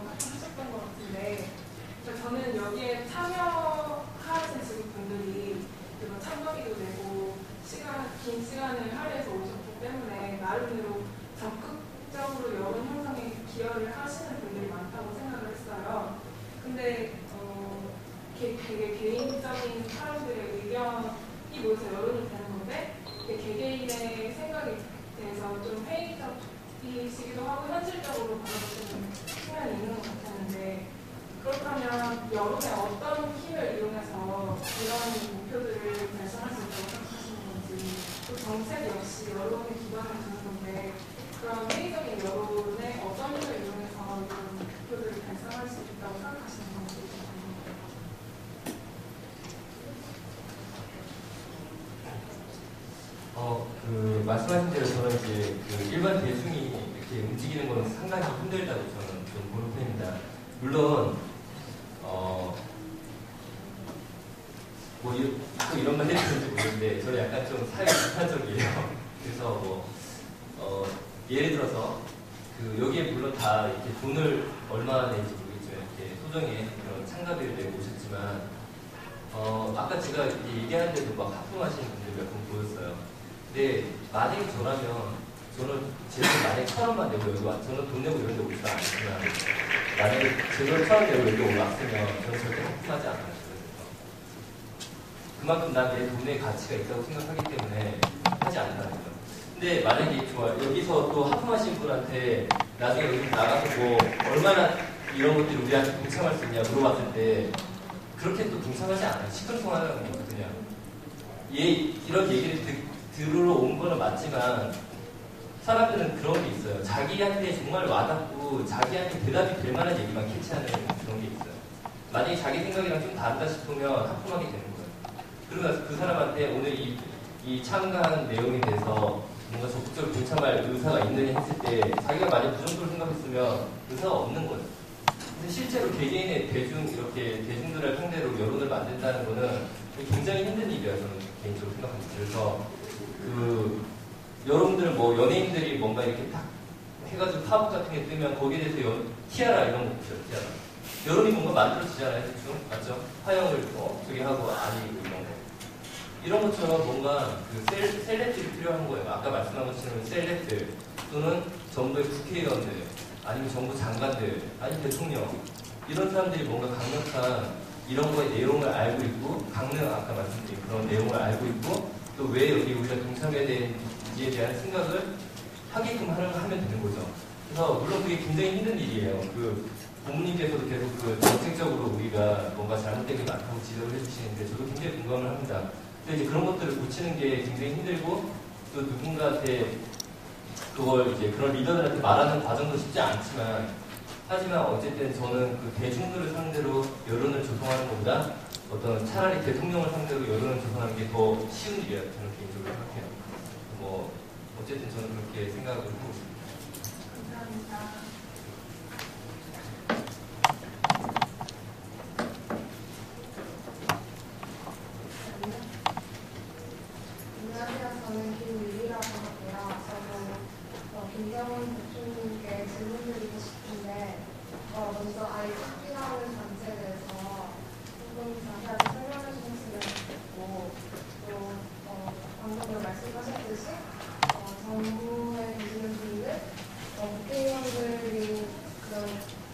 하셨던 것 같은데 저는 여기에 참여하신 직원분들이 참여비도 내고 긴 시간을 할애해서 오셨기 때문에 나름대로 적극적으로 여론 형성에 기여를 하시는 분들이 많다고 생각을 했어요. 근데 되게 개인적인 사람들의 의견이 모여서 여론이 되는 건데 개개인의 생각에 대해서 좀 회의적이시기도 하고 현실적으로 바라보시는 측면이 있는 것 같았는데 그렇다면 여론의 어떤 힘을 이용해서 말씀하신 대로 저는 이제 그 일반 대중이 이렇게 움직이는 거는 상당히 힘들다고 저는 좀 보는 편입니다. 물론 또 이런 말 해도 되는지 모르겠는데 저는 약간 좀 사회 비판적이에요. 그래서 예를 들어서 여기에 물론 다 이렇게 돈을 얼마나 내는지 모르겠지만 이렇게 소정의 그런 참가비를 내고 오셨지만 아까 제가 얘기하는데도 막 하품하시는 분들 몇 분 보였어요. 근데 만약에 저는 제가 만약에 1,000원만 내고 여기 왔, 저는 돈 내고 이런 데 오지도 않지만 만약에 제가 1,000원 내고 여기 왔으면 저는 절대 하품하지 않아요. 그만큼 난 내 돈의 가치가 있다고 생각하기 때문에 하지 않는다는 거죠. 근데 만약에 여기서 또 하품하신 분한테 나중에 여기 나가서 뭐 얼마나 이런 것들이 우리한테 동참할 수 있냐 물어봤을 때 그렇게 또 동참하지 않아요. 시큰둥하는 거 그냥 이런 얘기를 들으러 온 거는 맞지만 사람들은 그런 게 있어요. 자기한테 정말 와닿고 자기한테 대답이 될 만한 얘기만 캐치하는 그런 게 있어요. 만약에 자기 생각이랑 좀 다르다 싶으면 하품하게 되는 거예요. 그러면 그 사람한테 오늘 이 참가한 내용에 대해서 뭔가 적극적으로 동참할 의사가 있느냐 했을 때 자기가 만약 그 정도로 생각했으면 의사가 없는 거예요. 근데 실제로 개개인의 대중들을 상대로 여론을 만든다는 거는 굉장히 힘든 일이에요. 저는 개인적으로 생각합니다. 그래서 여러분들 뭐 연예인들이 뭔가 이렇게 딱 해가지고 파업 같은 게 뜨면 거기에 대해서 티아라 이런 거 있어요. 티아라. 여론이 뭔가 만들어지잖아요. 대충 맞죠? 화형을 저기 하고 아니고 이런 거. 이런 것처럼 뭔가 셀렉들이 필요한 거예요. 아까 말씀한 것처럼 셀렉들 또는 정부의 국회의원들 아니면 정부 장관들 아니면 대통령 이런 사람들이 뭔가 강력한 이런 거의 내용을 알고 있고 아까 말씀드린 그런 내용을 알고 있고 또 왜 여기 우리가 동참해야 되는지에 대한 생각을 하게끔 하면 되는 거죠. 그래서 물론 그게 굉장히 힘든 일이에요. 부모님께서도 계속 정책적으로 우리가 뭔가 잘못된 게 많다고 지적을 해주시는데 저도 굉장히 공감을 합니다. 근데 이제 그런 것들을 고치는 게 굉장히 힘들고 또 누군가한테 그걸 이제 그런 리더들한테 말하는 과정도 쉽지 않지만 하지만 어쨌든 저는 대중들을 상대로 여론을 조성하는 것보다 차라리 대통령을 상대로 여론을 조성하는 게 더 쉬운 일이에요. 저는 개인적으로 생각해요. 어쨌든 저는 그렇게 생각을 하고 있습니다. 감사합니다. 안녕하세요. 저는 김유리라고 하고요. 저도 김정은 대표님께 질문드리고 싶은데 먼저 IPP라는 단체에 대해서 조금 자세하게 설명해 주셨으면 좋겠고 또 방금 말씀하셨듯이 정부에 계시는 분들 국회의원들이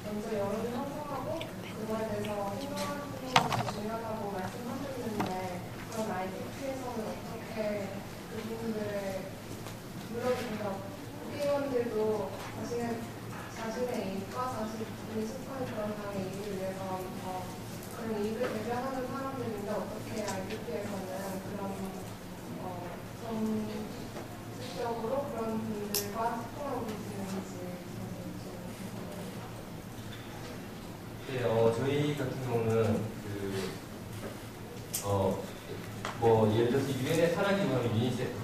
먼저 여론을 형성하고 그거에 대해서 행동하는 것이 중요하다고 말씀하셨는데 그럼 IPP에서는 어떻게 그분들의 물어보니까 국회의원들도 자신의 이익과 자신이 속한 그런 당의 이익을 위해서 그런 이익을 대변하는 사람들인데 어떻게 IPP에서는 그런 정식적으로 그런 분들과 소통하고 계시는지 네, 저희 같은 경우는 예를 들어서 유엔의 산하기구는 유니세프,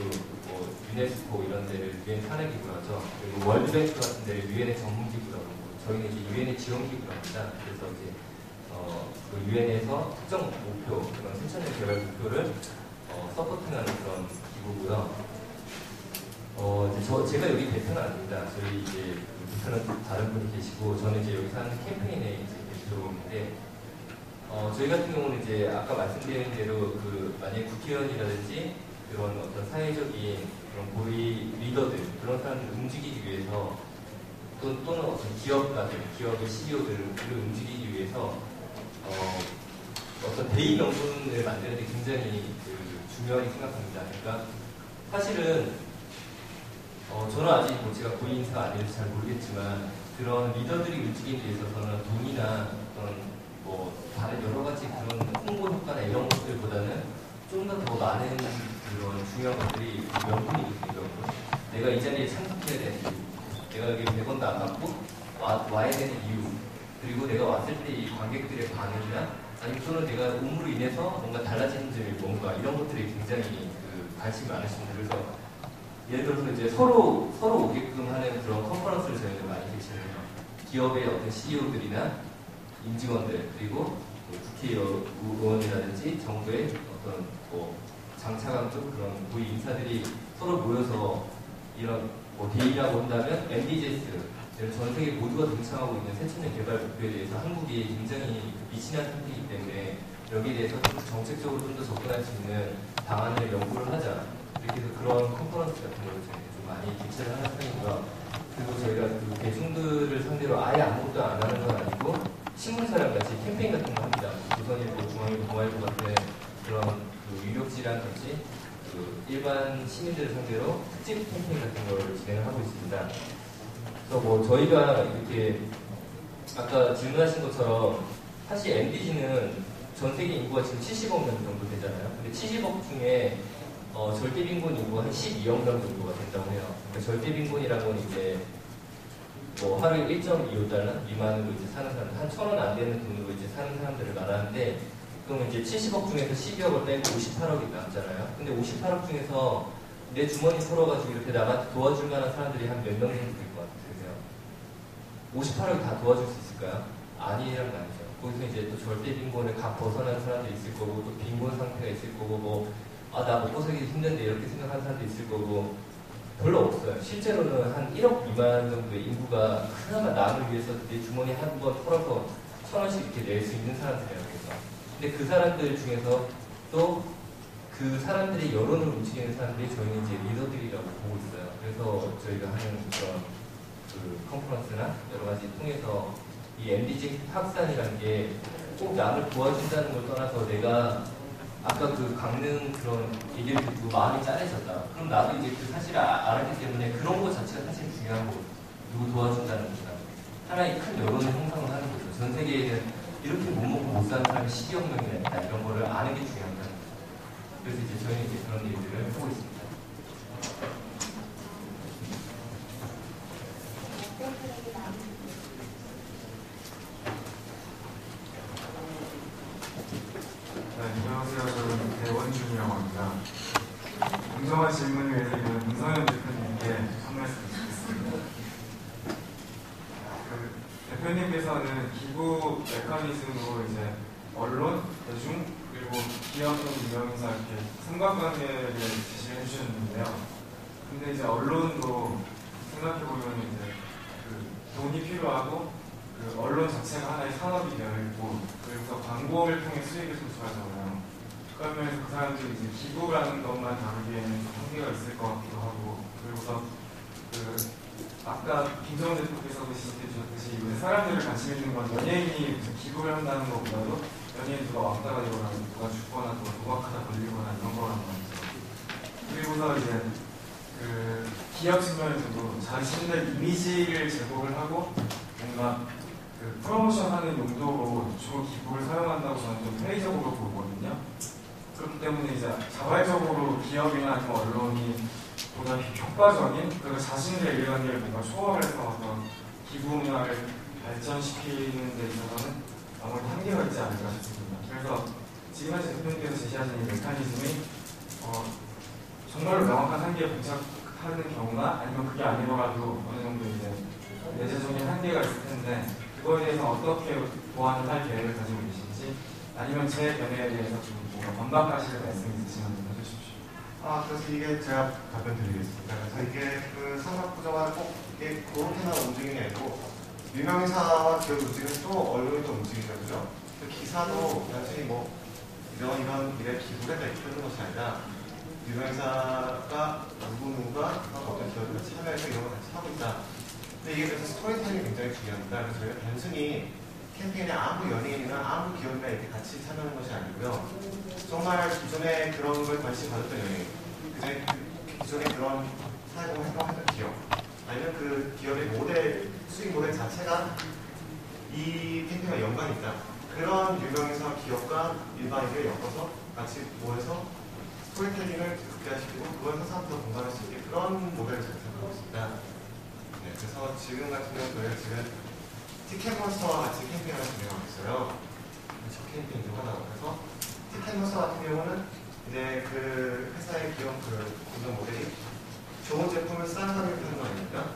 유네스코 이런 데를 유엔 산하기구라고 하죠. 그리고 월드뱅크 같은 데를 유엔의 전문기구라고 하고 저희는 이제 유엔의 지원기구랍니다. 그래서 이제 유엔에서 특정 목표, 그런 생천의 개발 목표를 서포팅하는 그런 기구고요. 제가 여기 대표는 아닙니다. 저희 이제 대표는 다른 분이 계시고 저는 이제 여기서 하는 캠페인에 이제 대표인데. 저희 같은 경우는 이제 아까 말씀드린 대로 만약에 국회의원이라든지 그런 사회적인 그런 고위 리더들 그런 사람들을 움직이기 위해서 또는 기업의 CEO들을 움직이기 위해서 대의 명분을 만드는 데 굉장히 중요하게 생각합니다. 그러니까 사실은 저는 아직 제가 고위 인사가 아닐지 잘 모르겠지만 그런 리더들이 움직이기 데 있어서는 돈이나 다른 여러 가지 그런 홍보 효과나 이런 것들보다는 좀 더 많은 그런 중요한 것들이 명분이 있거든요. 내가 이 자리에 참석해야 되는 이유, 내가 여기 100원도 안 받고 와야 되는 이유, 그리고 내가 왔을 때 이 관객들의 반응이나 아니면 또는 내가 음으로 인해서 뭔가 달라지는 점이 뭔가 이런 것들이 굉장히 관심이 많으십니다. 그래서 예를 들어서 이제 서로 오게끔 하는 그런 컨퍼런스를 저희는 많이 개최해요. 기업의 어떤 CEO들이나 임직원들 그리고 국회의원이라든지 정부의 어떤 뭐 장차관급 그런 고위 인사들이 서로 모여서 이런 뭐 대의라고 한다면 MDGs 전 세계 모두가 동참하고 있는 새천년 개발 목표에 대해서 한국이 굉장히 미친한 상태이기 때문에 여기에 대해서 좀 정책적으로 좀 더 접근할 수 있는 방안을 연구를 하자. 이렇게 해서 그런 컨퍼런스 같은 걸 저희가 좀 많이 개최를 하는 편이고요. 그리고 저희가 그 대중들을 상대로 아예 아무것도 안 하는 건 아니고 신문사랑 같이 캠페인 같은 거 합니다. 조선일보, 중앙일보, 동아일보 같은 그런 그 유력지랑 같이 그 일반 시민들을 상대로 특집 캠페인 같은 걸 진행을 하고 있습니다. 그래서 뭐 저희가 이렇게 아까 질문하신 것처럼 사실 MDG는 전 세계 인구가 지금 70억 명 정도 되잖아요. 근데 70억 중에 절대 빈곤 인구가 한 12억 명 정도가 된다고 해요. 그러니까 절대 빈곤이라는 건 이제 뭐 하루에 1.25달러 미만으로 이제 사는 사람들, 한 1,000원 안 되는 돈으로 이제 사는 사람들을 말하는데, 그러면 이제 70억 중에서 12억을 빼고 58억이 남잖아요. 근데 58억 중에서 내 주머니 털어가지고 이렇게 나한테 도와줄 만한 사람들이 한 몇 명 정도 될 것 같으세요? 58억이 다 도와줄 수 있을까요? 아니란 말이죠. 거기서 이제 또 절대 빈곤을 각 벗어난 사람들이 있을 거고, 또 빈곤 상태가 있을 거고, 나 먹고 살기 힘든데 이렇게 생각하는 사람도 있을 거고, 별로 없어요. 실제로는 한 1억 미만 정도의 인구가 그나마 남을 위해서 내 주머니 한 번 털어서 1,000원씩 이렇게 낼 수 있는 사람들이에요. 그래서. 근데 그 사람들 중에서 또 그 사람들의 여론을 움직이는 사람들이 저희는 이제 리더들이라고 보고 있어요. 그래서 저희가 하는 그런 그 컨퍼런스나 여러 가지 통해서 이 MDG 확산이라는 게 꼭 남을 도와준다는 걸 떠나서 내가 아까 그 강릉 그런 얘기를 듣고 마음이 짠해졌다. 그럼 나도 이제 그 사실을 알았기 때문에 그런 것 자체가 사실 중요한 거고, 누구 도와준다는 거다. 하나의 큰 여론을 형성을 하는 거죠. 전 세계에는 이렇게 못 먹고 못 사는 사람이 12억 명이나 있다. 이런 거를 아는 게 중요한 거죠. 그래서 이제 저희는 이제 그런 일들을 하고 있습니다. 안녕하세요. 저는 배원준이라고 합니다. 공정한 질문을 위해서 이번 문성현 대표님께 한 말씀 드리겠습니다. 대표님께서는 기부 메커니즘으로 이제 언론, 대중, 그리고 기업 및 유명인사 이렇게 삼각관계를 제시해 주셨는데요. 근데 이제 언론도 생각해보면 이제 그 돈이 필요하고 그 언론 자체가 하나의 산업이 되어 있고, 그래서 광고를 통해 수익을 창출하잖아요. 그러면 그 사람들이 이제 기부라는 것만 다루기에는 좀 한계가 있을 것 같기도 하고, 그리고서 그 아까 김정은 대표께서도 지적해주셨듯이 요새 사람들을 관심 있는 건 연예인이 기부를 한다는 것보다도 연예인 누가 왕따가 되거나 누가 죽거나 또 도박하다 걸리거나 이런 거란 말이죠. 그리고서 이제 그 기업 측면에서도 자신들 이미지를 제공을 하고 뭔가 그 프로모션하는 용도로 주로 기부를 사용한다고 저는 좀 회의적으로 보거든요. 그렇기 때문에 이제 자발적으로 기업이나 아니면 언론이 보다 효과적인 그리고 자신들의 일관계를 뭔가 초월을 해서 어떤 기부 문화를 발전시키는 데 있어서는 아무래도 한계가 있지 않을까 싶습니다. 그래서 지금 현재 대표님께서 제시하신 이 메커니즘이 정말로 명확한 한계에 봉착하는 경우나 아니면 그게 아니더라도 어느 정도 이제 내재적인 한계가 있을 텐데, 그거에 대해서 어떻게 보완을 할 계획을 가지고 계신지, 아니면 제 견해에 대해서 좀 뭔가 반박하실 말씀이 있으시면 좀 해주십시오. 그래서 이게 제가 답변 드리겠습니다. 그래서 이게 그 삼각부정화 꼭 이게 그렇게만 움직이는 게 아니고, 유명인사와 기업 움직이는 또 언론이 또 움직이죠, 그죠? 그 기사도 단순히 뭐 이런 일에 기부를 했다 이렇게 하는 것이 아니라, 유명인사가 누구누가 어떤 기업에 참여해서 이런 걸 같이 하고 있다. 근데 이게 그래서 스토리텔링이 굉장히 중요합니다. 그래서 저희가 단순히 캠페인에 아무 연예인이나 아무 기업이나 이렇게 같이 참여하는 것이 아니고요. 정말 기존에 그런 걸 관심 가졌던 연예인, 기존에 그런 사회공헌 활동했던 기업, 아니면 그 기업의 모델, 수익 모델 자체가 이 캠페인과 연관이 있다. 그런 유명인사 기업과 일반인을 엮어서 같이 모여서 스토리텔링을 극대화시키고 그걸 항상부터 공감할 수 있게 그런 모델을 제작하고 있습니다. 네, 그래서 지금 같은 경우는 저희가 지금 티켓몬스터와 같이 캠페인을 진행하고 있어요. 첫 캠페인 중 하나로. 그래서 티켓몬스터 같은 경우는 이제 그 회사의 기업 그 공정 모델이 좋은 제품을 싼 가격에 파는 거 아닙니까?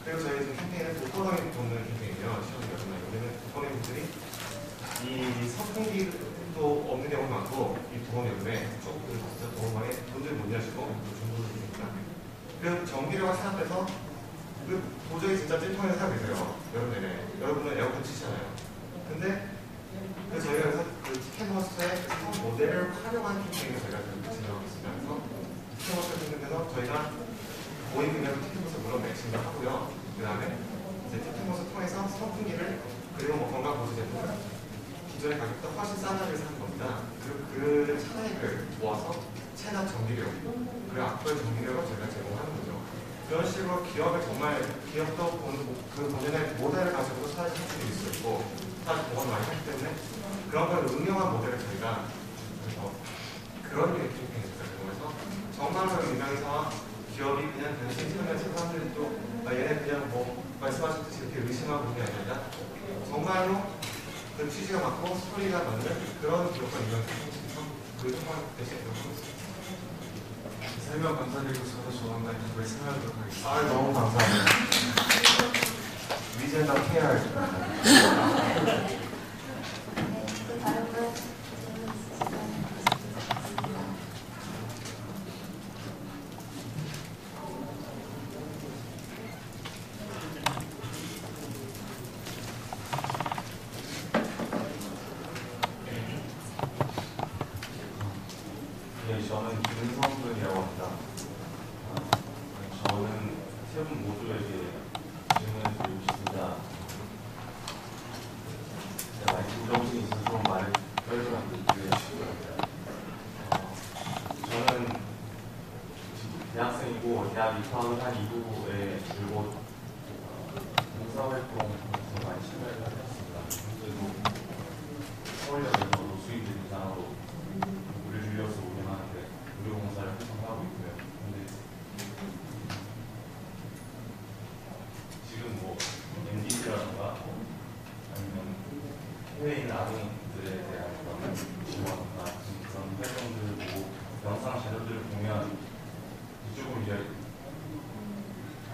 그리고 저희 지금 캠페인은 독거노인 돕는 캠페인이에요. 시험 여름에. 우리는 독거노인분들이 이 선풍기도 없는 경우가 많고 이 더운 여름에 조금 진짜 더운 방에 문을 못 여시고 중도를 주니까 그래서 전기료가 생각해서 도저히 진짜 찜통에 살고 계세요. 여름 내내. 여러분은 에어컨 치시잖아요. 근데 저희가 그래서 그 티켓머스의 그 모델을 활용한 캠페인을 저희가 진행하고 있습니다. 그래서 티켓머스를 선택해서 저희가 모임 금액을 티켓머스 물론 매칭을 하고요. 그 다음에 이제 티켓머스 통해서 선풍기를 그리고 뭐 건강 보수 제품을 기존의 가격보다 훨씬 싼 가격에 사는 겁니다. 그리고 그 차액을 모아서 체납 전기료 그리고 악벌 전기료를 저희가 제공하는 거죠. 그런 식으로 기업의 정말 기업도 그 본연의 모델을 가지고 사실 할수 있고 사실 보건 많이 하기 때문에 그런 걸 응용한 모델을 저희가 그래서 그런 게 캠페인입니다. 그래서 정말로 유명회사와 기업이 그냥 신청해서 사람들이 또 얘네 그냥 뭐 말씀하셨듯이 이렇게 의심하고 그런 게 아니라 정말로 그 취지가 맞고 스토리가 맞는 그런 기업과 유명회사에서 그 정말 대신 이렇게 있습니다. 설명 감사드리고 저도 조만간 기부에 참여하도록 하겠습니다. 아, 너무 감사합니다. 위젠더 PR. 네, 또 다른 분 질문 있으시면 말씀드리겠습니다. 네, 저는 김성근이라고 합니다. 저는 세 분 모두에게 질문을 드리고 싶습니다. 많이 부정신이 있어서 좀 말을 혈전한테 드리고 싶습니다. 저는 대학생이고 대학 입학을 한 이후에 줄곧 봉사활동에서 많이 참여를 했습니다. 그래도 서울역에서 노수인들 대상으로 물을 줄여서 운영하는데 무료봉사를 활동하고 있고요. 근데 지금 뭐 MD라든가 아니면 해외에 있는 아동들에 대한 그런 지원과 그런 활동들을 보고 영상 자료들을 보면 조금 이제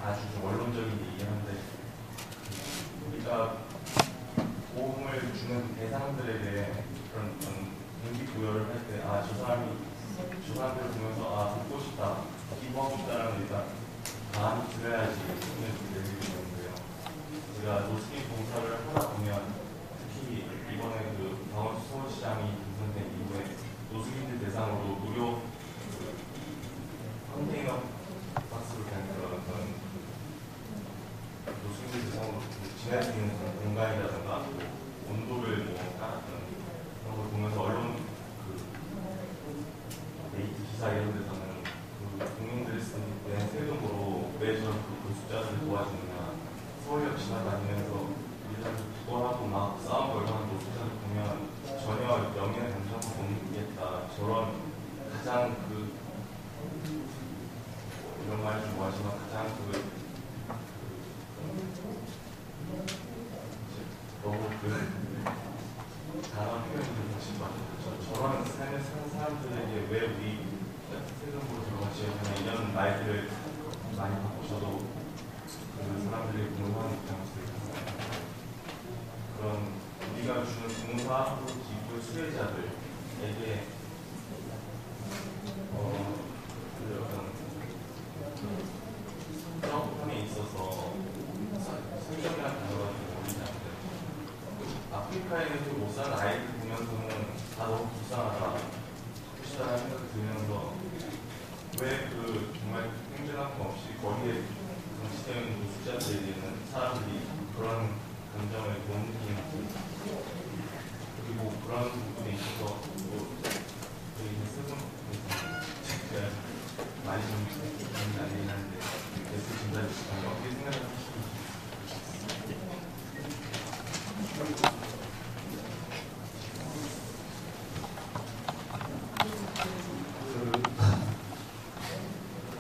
아주 좀 원론적인 얘기하는데 우리가 도움을 주는 대상들에게 그런 동기부여를 할 때 저 사람들을 보면서 돕고 싶다, 기부하고 싶다라는 일단 마음이 들어야지 힘을 내리게 되는데요. 제가 노스킨 봉사를 하다 보면 특히 이번에 그 강원도 서울시장이 당선된 이후에 노숙인들 대상으로 무료 컨테이너 박스로 된 그런 노숙인들 대상으로 지낼 수 있는 그런 공간이라든가 온도를 뭐 깔았던 그런 걸 보면서 언론 데이트 기사 이런 데서는 그 국민들이 쓰는 세금으로 왜 저런 그 노숙자들을 도와주느냐, 서울역 지나다니면서 일단 그거하고 막 싸움 걸려하는 노숙자들 보면 전혀 영예의 감정을 못 느끼겠다, 저런 가장 이런 말을 좀 뭐하지만 가장 너무 단어 표현이 좀 다시 저런 삶을 사는 사람들에게 왜 우리 세금으로 들어가지 않냐 이런 말들을 많이 받고 저도 그 사람들이 공부하는 입장에서 그런 우리가 주는 봉사 기부 수혜자들에게 어떤 성평에 있어서 성경이라는 단어가 좀 어울리지 않는데 아프리카에서 못 사는 아이들 보면서는 다 너무 불쌍하다, 불쌍하다는 생각이 들면서 왜 정말 행정학금 없이 거기에 정치되는 노숙자들에게는 사람들이 그런 감정을 못 느끼는지, 그리고 그런 부분에 있어서 저희 세분 많이 좀 고민이 안 되긴 하는데 예술 진단이 어떻게 생각하시는지.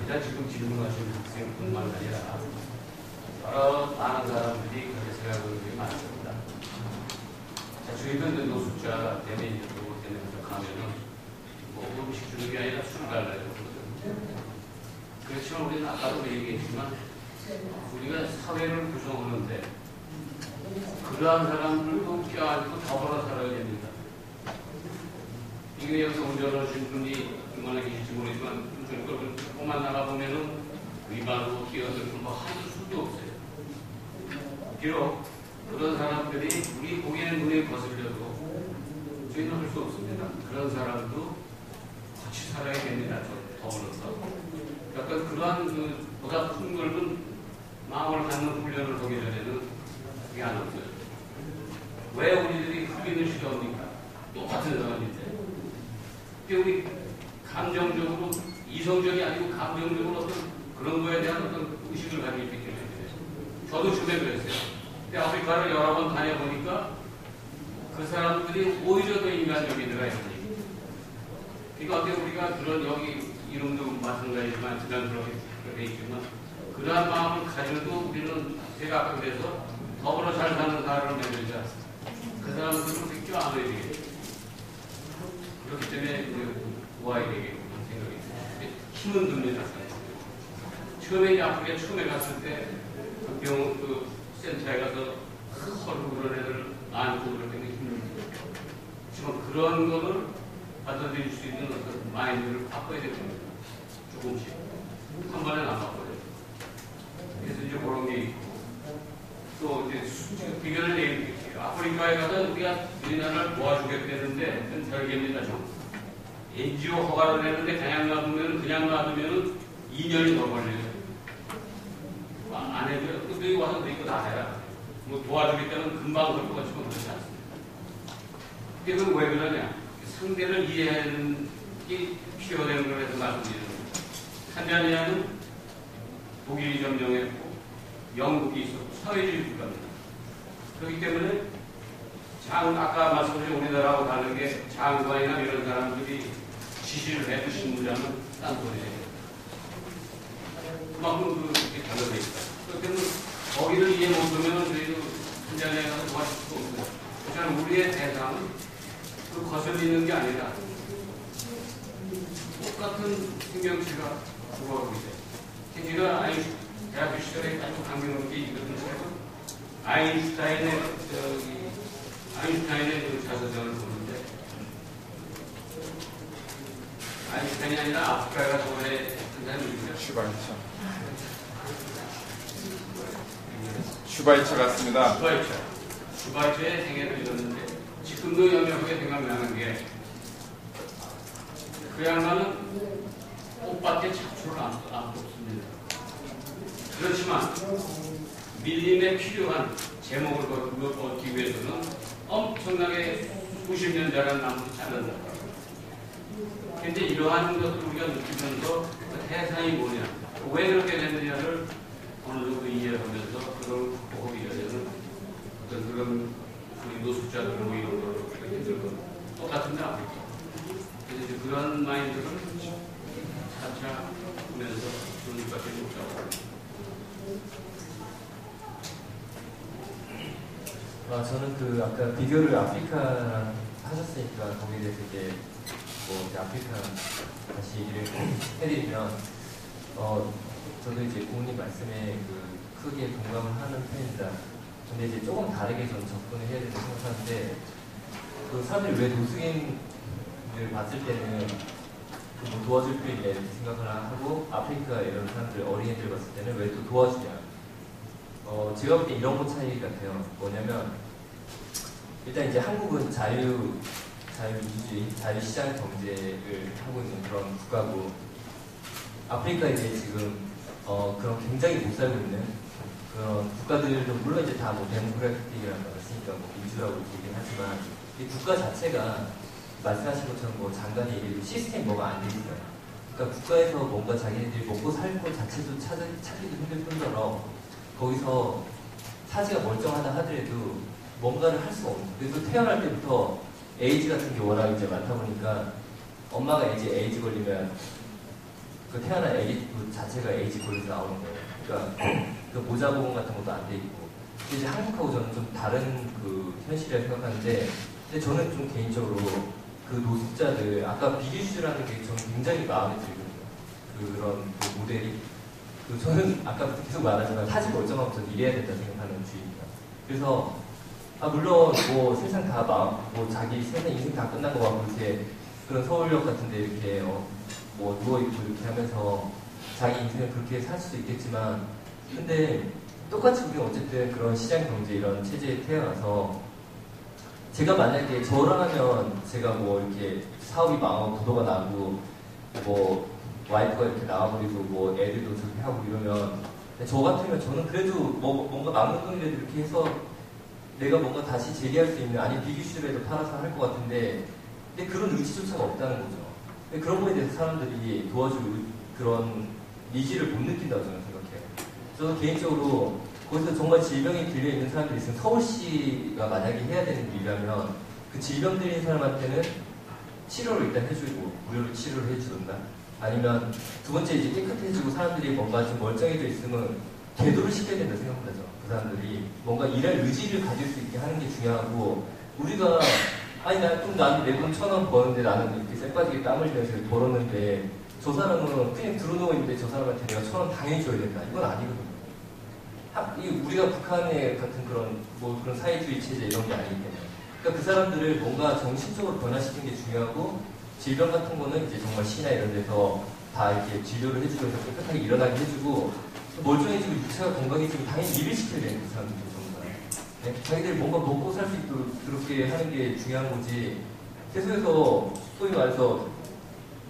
일단 지금 질문하신 학생뿐만 아니라 여러 많은 사람들이 그렇게 생각하는 게 많습니다. 자, 저희도 이제 노숙자 대면이고 대면에서 가면은 뭐 음식 주는 게 아니라 술 달라고 그러거든요. 그렇지만 얘기했지만 우리가 사회를 구성하는데 그러한 사람들도 껴안고 더불어 살아야 됩니다. 이게 여기서 운전하신 분이 얼마나 계실지 모르지만 조금만 나가보면은 위반으로 뛰어들고 뭐 할 수도 없어요. 비록 그런 사람들이 우리 보기에는 눈에 거슬려도 저희는 할 수 없습니다. 그런 사람도 같이 살아야 됩니다. 더불어서. 약간 그러한 보다 큰 넓은 마음을 갖는 훈련을 하기 전에는 그게 안 없어요. 왜 우리들이 흑인을 싫어합니까? 똑같은 사람인데. 우리 감정적으로 이성적이 아니고 감정적으로 어떤 그런 거에 대한 어떤 의식을 가지고 있기 때문에 저도 처음에 그랬어요. 근데 아프리카를 여러 번 다녀보니까 그 사람들이 오히려 더 인간적이더라 이러니. 그러니까 어떻게 우리가 그런 여기 이름도 마찬가지지만 지난번에 그렇게 있지만 그러한 마음을 가져도 우리는 제가 아까 그래서 더불어 잘 사는 사람을 만들자. 그 사람들은 그렇게 안 해야 되겠죠. 그렇기 때문에 모아야 되겠구나 생각이 들어요. 힘은 듭니다. 처음에 이제 아프리카 처음에 갔을 때 그 센터에 가서 헐고 그런 애들 안고 그럴 때는 힘들죠. 지금 그런 거를 받아들일 수 있는 어떤 마인드를 바꿔야 됩니다. 조금씩. 한 번에 안 바꿔요. 그래서 이제 그런 게 있고 또 이제 비교를 내릴게요. 아프리카에 가서 우리가 우리나라를 도와주겠다는데 그건 별개입니다. 좀. NGO 허가를 내는데 그냥 놔두면 2년이 더 걸려요. 안 해줘요. 너희 와서 너희 거 다 해라. 뭐 도와주겠다면 금방 걸 것 같지만 그렇지 않습니다. 그건 왜 그러냐? 상대를 이해하는 게 필요하다는 걸 해서 말씀드리는 겁니다. 탄자니아는 독일이 점령했고 영국이 있었고 사회주의 국가입니다. 그렇기 때문에 아까 말씀드린 우리나라하고 다른 게 장관이나 이런 사람들이 지시를 해도 신무자는 딴소리예요. 그만큼 그렇게 달라져 있다. 그렇기 때문에 거기를 이해 못하면 저희도 탄자니아에 가서 도와줄 수가 없어요. 그러니까 우리의 대상은 그 거슬리는 게 아니라 똑같은 생명체가 죽어가고 있어요. 제가 대학교 시절에 아주 감명 깊게 읽었던 아인슈타인의 그 자서전을 보는데 아인슈타인이 아니라 아프리카가 저번에 한 사람이죠. 슈바이처 같습니다. 슈바이처의 생애를 읽었는데 지금도 연명하게 생각나는 게 그 양반은 꽃밭에 잡초를 안 뽑습니다. 그렇지만 밀림에 필요한 제목을 얻기 위해서는 엄청나게 수십 년 자란 나무를 자른다. 그런데 이러한 것을 우리가 느끼면서 그 대상이 뭐냐, 왜 그렇게 됐느냐를 어느 정도 이해하면서 그걸 극복하기 위해서는 어떤 그런 노숙자들 뭐 이런 걸 힘들 건 똑같은데 아프리카. 그래서 이제 그런 마인드를 차차 보면서 좋은 것밖에 못하고. 저는 아까 비교를 아프리카랑 하셨으니까 거기에 대해서 이제 이제 아프리카 다시 얘기를 해드리면 저도 이제 부모님 말씀에 크게 공감을 하는 편입니다. 근데 이제 조금 다르게 저는 접근을 해야 된다고 생각하는데 사람들이 왜 노숙인을 봤을 때는 뭐 도와줄 필요 있냐 이렇게 생각을 하고 아프리카 이런 사람들 어린애들 봤을 때는 왜 또 도와주냐. 제가 볼 때 이런 것 차이 같아요. 뭐냐면 일단 이제 한국은 자유민주주의, 자유시장 경제를 하고 있는 그런 국가고 아프리카 이제 지금 그런 굉장히 못 살고 있는 그런 국가들도 물론 이제 다 뭐 데모크라틱이라는 거 있으니까 뭐 민주라고 얘기는 하지만 이 국가 자체가 말씀하신 것처럼 뭐 장관이 얘기해도 시스템 뭐가 안 돼 있어요. 그러니까 국가에서 뭔가 자기네들이 먹고 살 것 자체도 찾기도 힘들 뿐더러 거기서 사지가 멀쩡하다 하더라도 뭔가를 할 수가 없는. 그래서 태어날 때부터 에이즈 같은 게 워낙 이제 많다 보니까 엄마가 이제 에이즈 걸리면 그 태어난 애기 자체가 에이즈 걸려서 나오는 거예요. 그러니까 그 모자 보험 같은 것도 안 돼 있고. 근데 이제 한국하고 저는 좀 다른 현실이라고 생각하는데, 근데 저는 좀 개인적으로 그 노숙자들 아까 비기슈라는 게 저는 굉장히 마음에 들거든요. 그런 모델이 그 저는 아까부터 계속 말하지만 사실 멀쩡하면 일해야 된다 생각하는 주의입니다. 그래서 물론 뭐 세상 다 뭐 자기 세상 인생 다 끝난 거 같고 이렇게 그런 서울역 같은데 이렇게 뭐 누워 있고 이렇게 하면서 자기 인생을 그렇게 살 수도 있겠지만, 근데 똑같이 우리는 어쨌든 그런 시장 경제 이런 체제에 태어나서 제가 만약에 저랑 하면 제가 뭐 이렇게 사업이 망하고 부도가 나고 뭐 와이프가 이렇게 나와버리고 뭐 애들도 저렇게 하고 이러면 저 같으면 저는 그래도 뭔가 막는 돈이라도 이렇게 해서 내가 뭔가 다시 재개할 수 있는, 아니 비기슈라도 팔아서 할 것 같은데, 근데 그런 의지조차가 없다는 거죠. 근데 그런 거에 대해서 사람들이 도와줄 그런 니즈를 못 느낀다고 저는 생각해요. 저는 개인적으로 거기서 정말 질병이 들려있는 사람들이 있으면 서울시가 만약에 해야 되는 일이라면 그 질병 들린 사람한테는 치료를 일단 해주고 무료로 치료를 해주든가, 아니면 두 번째 이제 깨끗해지고 사람들이 뭔가 좀 멀쩡해져 있으면 계도를 시켜야 된다 생각하죠. 그 사람들이 뭔가 일할 의지를 가질 수 있게 하는 게 중요하고, 우리가 아니 나는 매번 1,000원 버는데 나는 이렇게 쎄빠지게 땀을 흘려서 벌었는데 저 사람은 그냥 들어누워 있는데 저 사람한테 내가 1,000원 당연히 줘야 된다, 이건 아니거든요. 우리가 북한의 같은 그런 사회주의 체제 이런 게 아니기 때문에, 그러니까 그 사람들을 뭔가 정신적으로 변화시키는 게 중요하고, 질병 같은 거는 이제 정말 시나 이런 데서 다 이렇게 진료를 해주면서 깨끗하게 일어나게 해주고, 멀쩡해지고 육체가 건강해지고 당연히 일을 시켜야 되는 그 사람들이 전부 다. 네? 자기들 뭔가 먹고 살 수 있도록 그렇게 하는 게 중요한 거지, 계속해서 소위 말해서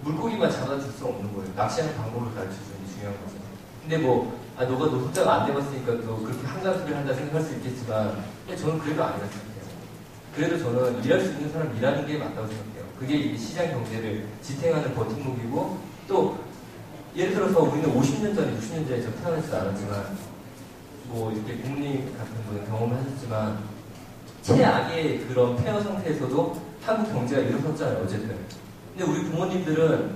물고기만 잡아줄 수 없는 거예요. 낚시하는 방법을 가르쳐주는 게 중요한 거죠. 근데 너가 노숙자가 안 돼봤으니까 또 그렇게 한가수를 한다 생각할 수 있겠지만, 근데 저는 그래도 아니라고 생각해요. 그래도 저는 일할 수 있는 사람 일하는 게 맞다고 생각해요. 그게 이 시장 경제를 지탱하는 버팀목이고, 또 예를 들어서 우리는 50년 전에 60년 전에 저 태어나지도 않았지만 뭐 이렇게 부모님 같은 분은 경험을 하셨지만 최악의 그런 폐허 상태에서도 한국 경제가 일어섰잖아요, 어쨌든. 근데 우리 부모님들은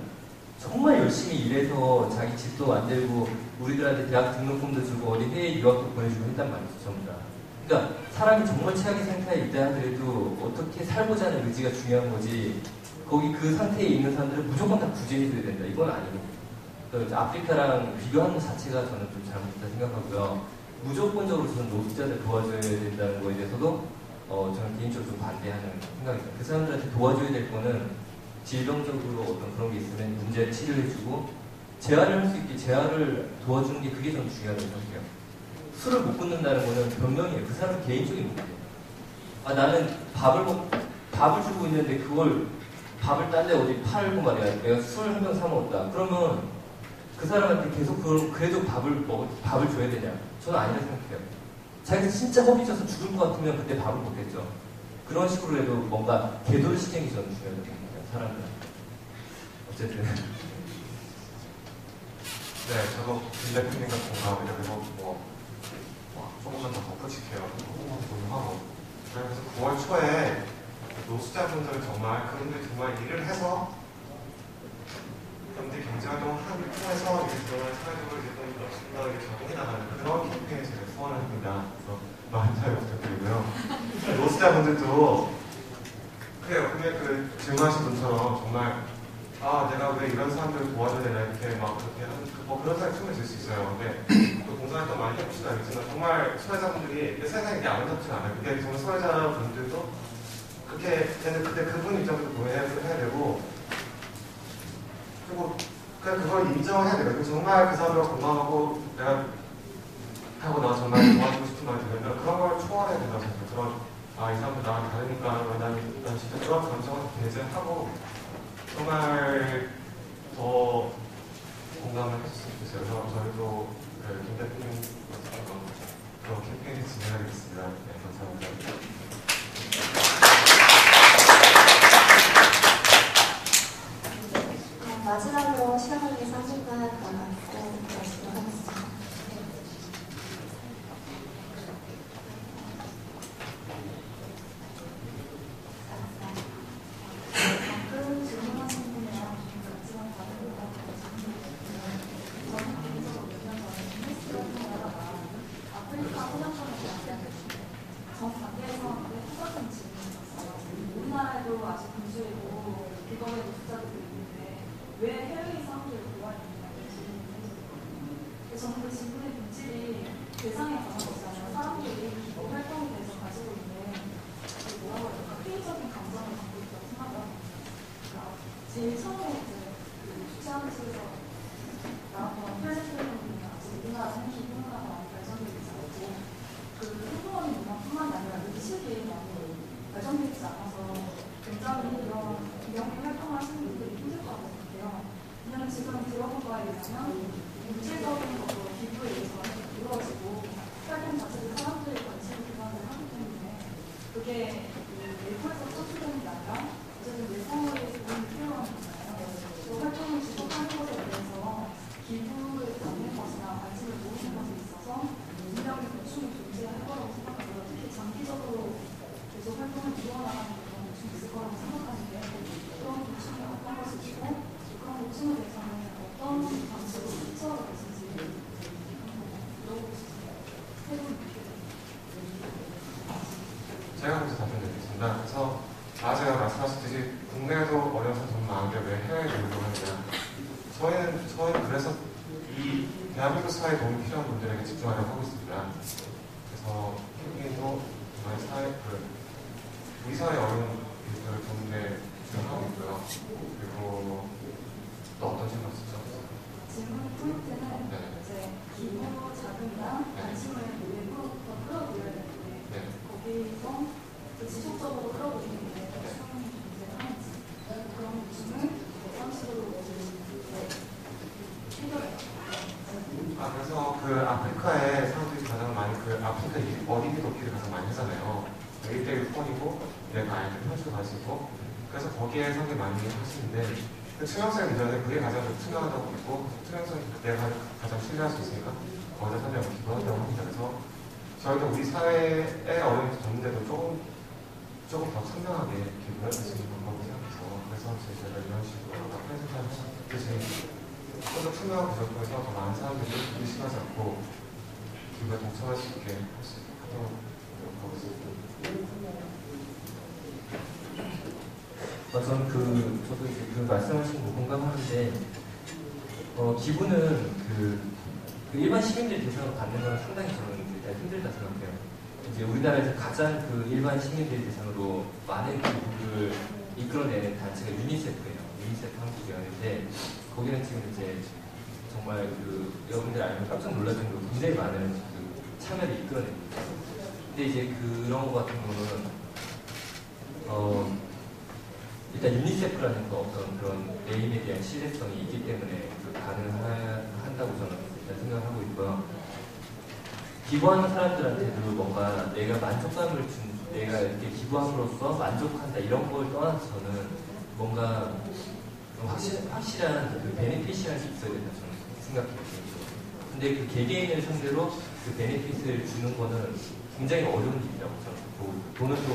정말 열심히 일해서 자기 집도 만들고 우리들한테 대학 등록금도 주고 어디 해외 유학도 보내주고 했단 말이죠, 전부 다. 그러니까 사람이 정말 최악의 상태에 있다 하더라도 어떻게 살고자 하는 의지가 중요한 거지, 거기 그 상태에 있는 사람들은 무조건 다 구제해줘야 된다, 이건 아니거든요. 아프리카랑 비교하는 것 자체가 저는 좀 잘못됐다 생각하고요. 무조건적으로 저는 노숙자들 도와줘야 된다는 거에 대해서도 저는 개인적으로 좀 반대하는 생각입니다. 그 사람들한테 도와줘야 될 거는 질병적으로 어떤 그런 게 있으면 문제를 치료해주고 재활을 할 수 있게 재활을 도와주는 게 그게 좀 중요하다고 생각해요. 술을 못 끊는다는 거는 변명이에요. 그 사람 개인적인 문제예요. 나는 밥을 주고 있는데 그걸 밥을 딴 데 어디 팔고 말이야. 내가 술 한 병 사 먹었다. 그러면 그 사람한테 계속 그래도 밥을 줘야 되냐? 저는 아니라고 생각해요. 자기가 진짜 허기져서 죽을 것 같으면 그때 밥을 먹겠죠. 그런 식으로 해도 뭔가 계도를 시키는 게 저는 중요하다고 생각해요. 사람들. 어쨌든. 네, 저도 김 대표님과 공감합니다. 그래서 조금만 더 덧붙일게요. 하고. 그래서 9월 초에 노숙자분들은 정말 그분들이 정말 일을 해서 그분들이 경제활동을 통해서 그런 사회적으로 이렇게 적응해 나가는 그런 캠페인을 제가 소원을 합니다. 그래서 많은 사용 부탁드리고요. 노숙자분들도 그래요. 근데 질문하신 분처럼 정말 내가 왜 이런 사람들을 도와줘야 되나 이렇게 막 그렇게 하는 그런 생각이 충분히 들 수 있어요. 근데 또 봉사활동 많이 해보시면 알겠지만 정말 소외자분들이 세상에 이게 아름답진 않아요. 근데 정말 소외자분들도 그렇게 되는 그때 그분 입장도 고려해야 되고, 그리고 그걸 인정해야 돼요. 정말 그 사람들과 공감하고 내가 하고 나 정말 도와주고 싶은 말이 들으면 그런 걸 초월해야 된다고 생각해요. 이 사람들 나랑 다르니까 난 진짜 그런 감정을 배제하고 정말 더 공감을 해줬으면 좋겠어요. 그래서 저희도 김 대표님 그런 캠페인을 진행하겠습니다. 네, 감사합니다. 마지막으로 시간을 위해서 한 분만 더 말씀드리도록 하겠습니다. 가끔 질문하시는 분이랑 같지만 다른 분과 저는 개인적으로 보면서 아프리카 혼합하는 게 정반대에서 저는 그 질문의 본질이 대상에 관한 것이잖아요. 사람들이 기부 활동에 대해서 가지고 있는 그 뭐라고 해야 될까? 회의적인 감정을 갖고 있다고 생각합니다. 그러니까 제일 처음에 이제 그 주최하는 측에서 나왔던 프레젠테이션이 아직 우리나라는 기부 문화가 많이 발전되어 있지 않고 그 소소한 문화뿐만 아니라 의식이 많이 발전되어 있지 않아서 굉장히 이런 비영리 활동을 하시는 분들이 힘들 것 같아요. 왜냐하면 지금 들어본 바에 의하면 물질적인 것으로 기부에 의해서 이루어지고 활동 자체도 사람들의 관심을 기반으로 하기 때문에 그게 일부에서 서술되는 게 아니라 어쨌든 내성의 부분이 필요한 거잖아요. 또 활동을 지속하는 것에 대해서 기부를 받는 것이나 관심을 모으는 것에 있어서 분명히 보충이 존재할 거라고 생각하고요. 특히 장기적으로 계속 활동을 이어나가는 그런 보충이 있을 거라고 생각하는데 그런 보충이 어떤 것이고 그런 보충에 대해서는 어떤 방식으로 대처하고 계신지 물어보고 싶습니다. 세 분 제가 먼저 답변드리겠습니다. 그래서 제가 말씀하셨듯이 국내에도 어려서 정말 많은데 왜 해외에 놀러 가느냐. 저희는 그래서 이 대한민국 사회에 도움이 필요한 분들에게 집중하려고 하고 있습니다. 그래서 필리핀도 정말 우리 사회 어려운 분들을 도움에 집중하고 있고요. 그리고 또 어떤 질문 있었죠? 질문 포인트는 이제 기부 자금이나 관심을 외부로부터 끌어들여야 되는데 거기서 지속적으로 끌어들이는 게 수용이 존재하는지 그런 부분을 어떤 식으로 해결해요? 그래서 그 아프리카에 사람들이 가장 많이 아프리카 어린이 돕기를 가장 많이 하잖아요. 1대1 폰이고 내가 아이들 편지도 가지고 그래서 거기에 상당히 많이 하시는데 그 투명성의 문제는 그게 가장 투명하다고 믿고 투명성이 내가 가장 신뢰할 수 있으니까 거기다 사람들이 기부한다고 합니다. 그래서 저희도 우리 사회에 어려움이 졌는데도 조금 더 선명하게 기부를 할 수 있는 방법을 생각해서 그래서 제가 이런 식으로 프레젠테이션 하셨듯이 좀 더 투명한 구조를 통해서 더 많은 사람들이 의식하지 않고 기부에 동참할 수 있게 하도록 노력하고 있습니다. 저는 저도 이제 그 말씀하신 거 공감하는데, 기부는 그 일반 시민들 대상으로 받는 건 상당히 저는 일단 힘들다 생각해요. 이제 우리나라에서 가장 그 일반 시민들 대상으로 많은 기부를 이끌어내는 단체가 유니세프예요. 유니세프 한국이었는데, 거기는 지금 이제 정말 여러분들 알면 깜짝 놀랄 정도로 굉장히 많은 그 참여를 이끌어냅니다. 근데 이제 그런 거 같은 경우는, 일단 유니세프라는 어떤 그런 네임에 대한 신뢰성이 있기 때문에 가능한다고 저는 일단 생각하고 있고요. 기부하는 사람들한테도 뭔가 내가 만족감을 내가 이렇게 기부함으로써 만족한다 이런 걸 떠나서 저는 뭔가 확실한 그 베네핏이라는 게 있어야 된다 저는 생각해요. 근데 그 개개인을 상대로 그 베네핏을 주는 거는 굉장히 어려운 일이라고 저는 보고 돈은 또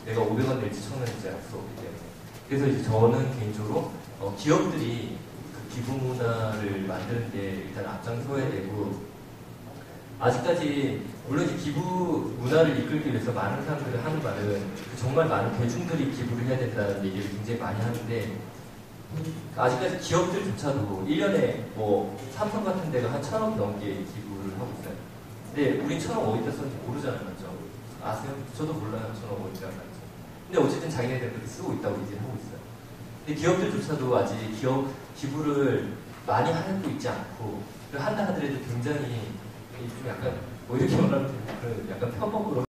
내가 500원 낼지 1000원 낼지 알 수 없기 때문에 그래서 이제 저는 개인적으로 기업들이 그 기부 문화를 만드는데 일단 앞장서야 되고 아직까지 물론 이제 기부 문화를 이끌기 위해서 많은 사람들이 하는 말은 정말 많은 대중들이 기부를 해야 된다는 얘기를 굉장히 많이 하는데 아직까지 기업들조차도 1년에 뭐 삼성 같은 데가 한 1000억 넘게 기부를 하고 있어요. 근데 우린 1000억 어디다 썼는지 모르잖아요. 맞죠? 아세요? 저도 몰라요. 1000억 어디다 썼는지. 근데 어쨌든 자기네들 그렇게 쓰고 있다고 얘기를 하고 있어요. 근데 기업들조차도 아직 기부를 많이 하고 있지 않고 한다 하더라도 굉장히 좀 약간 뭐 이렇게 말하면 약간 편법으로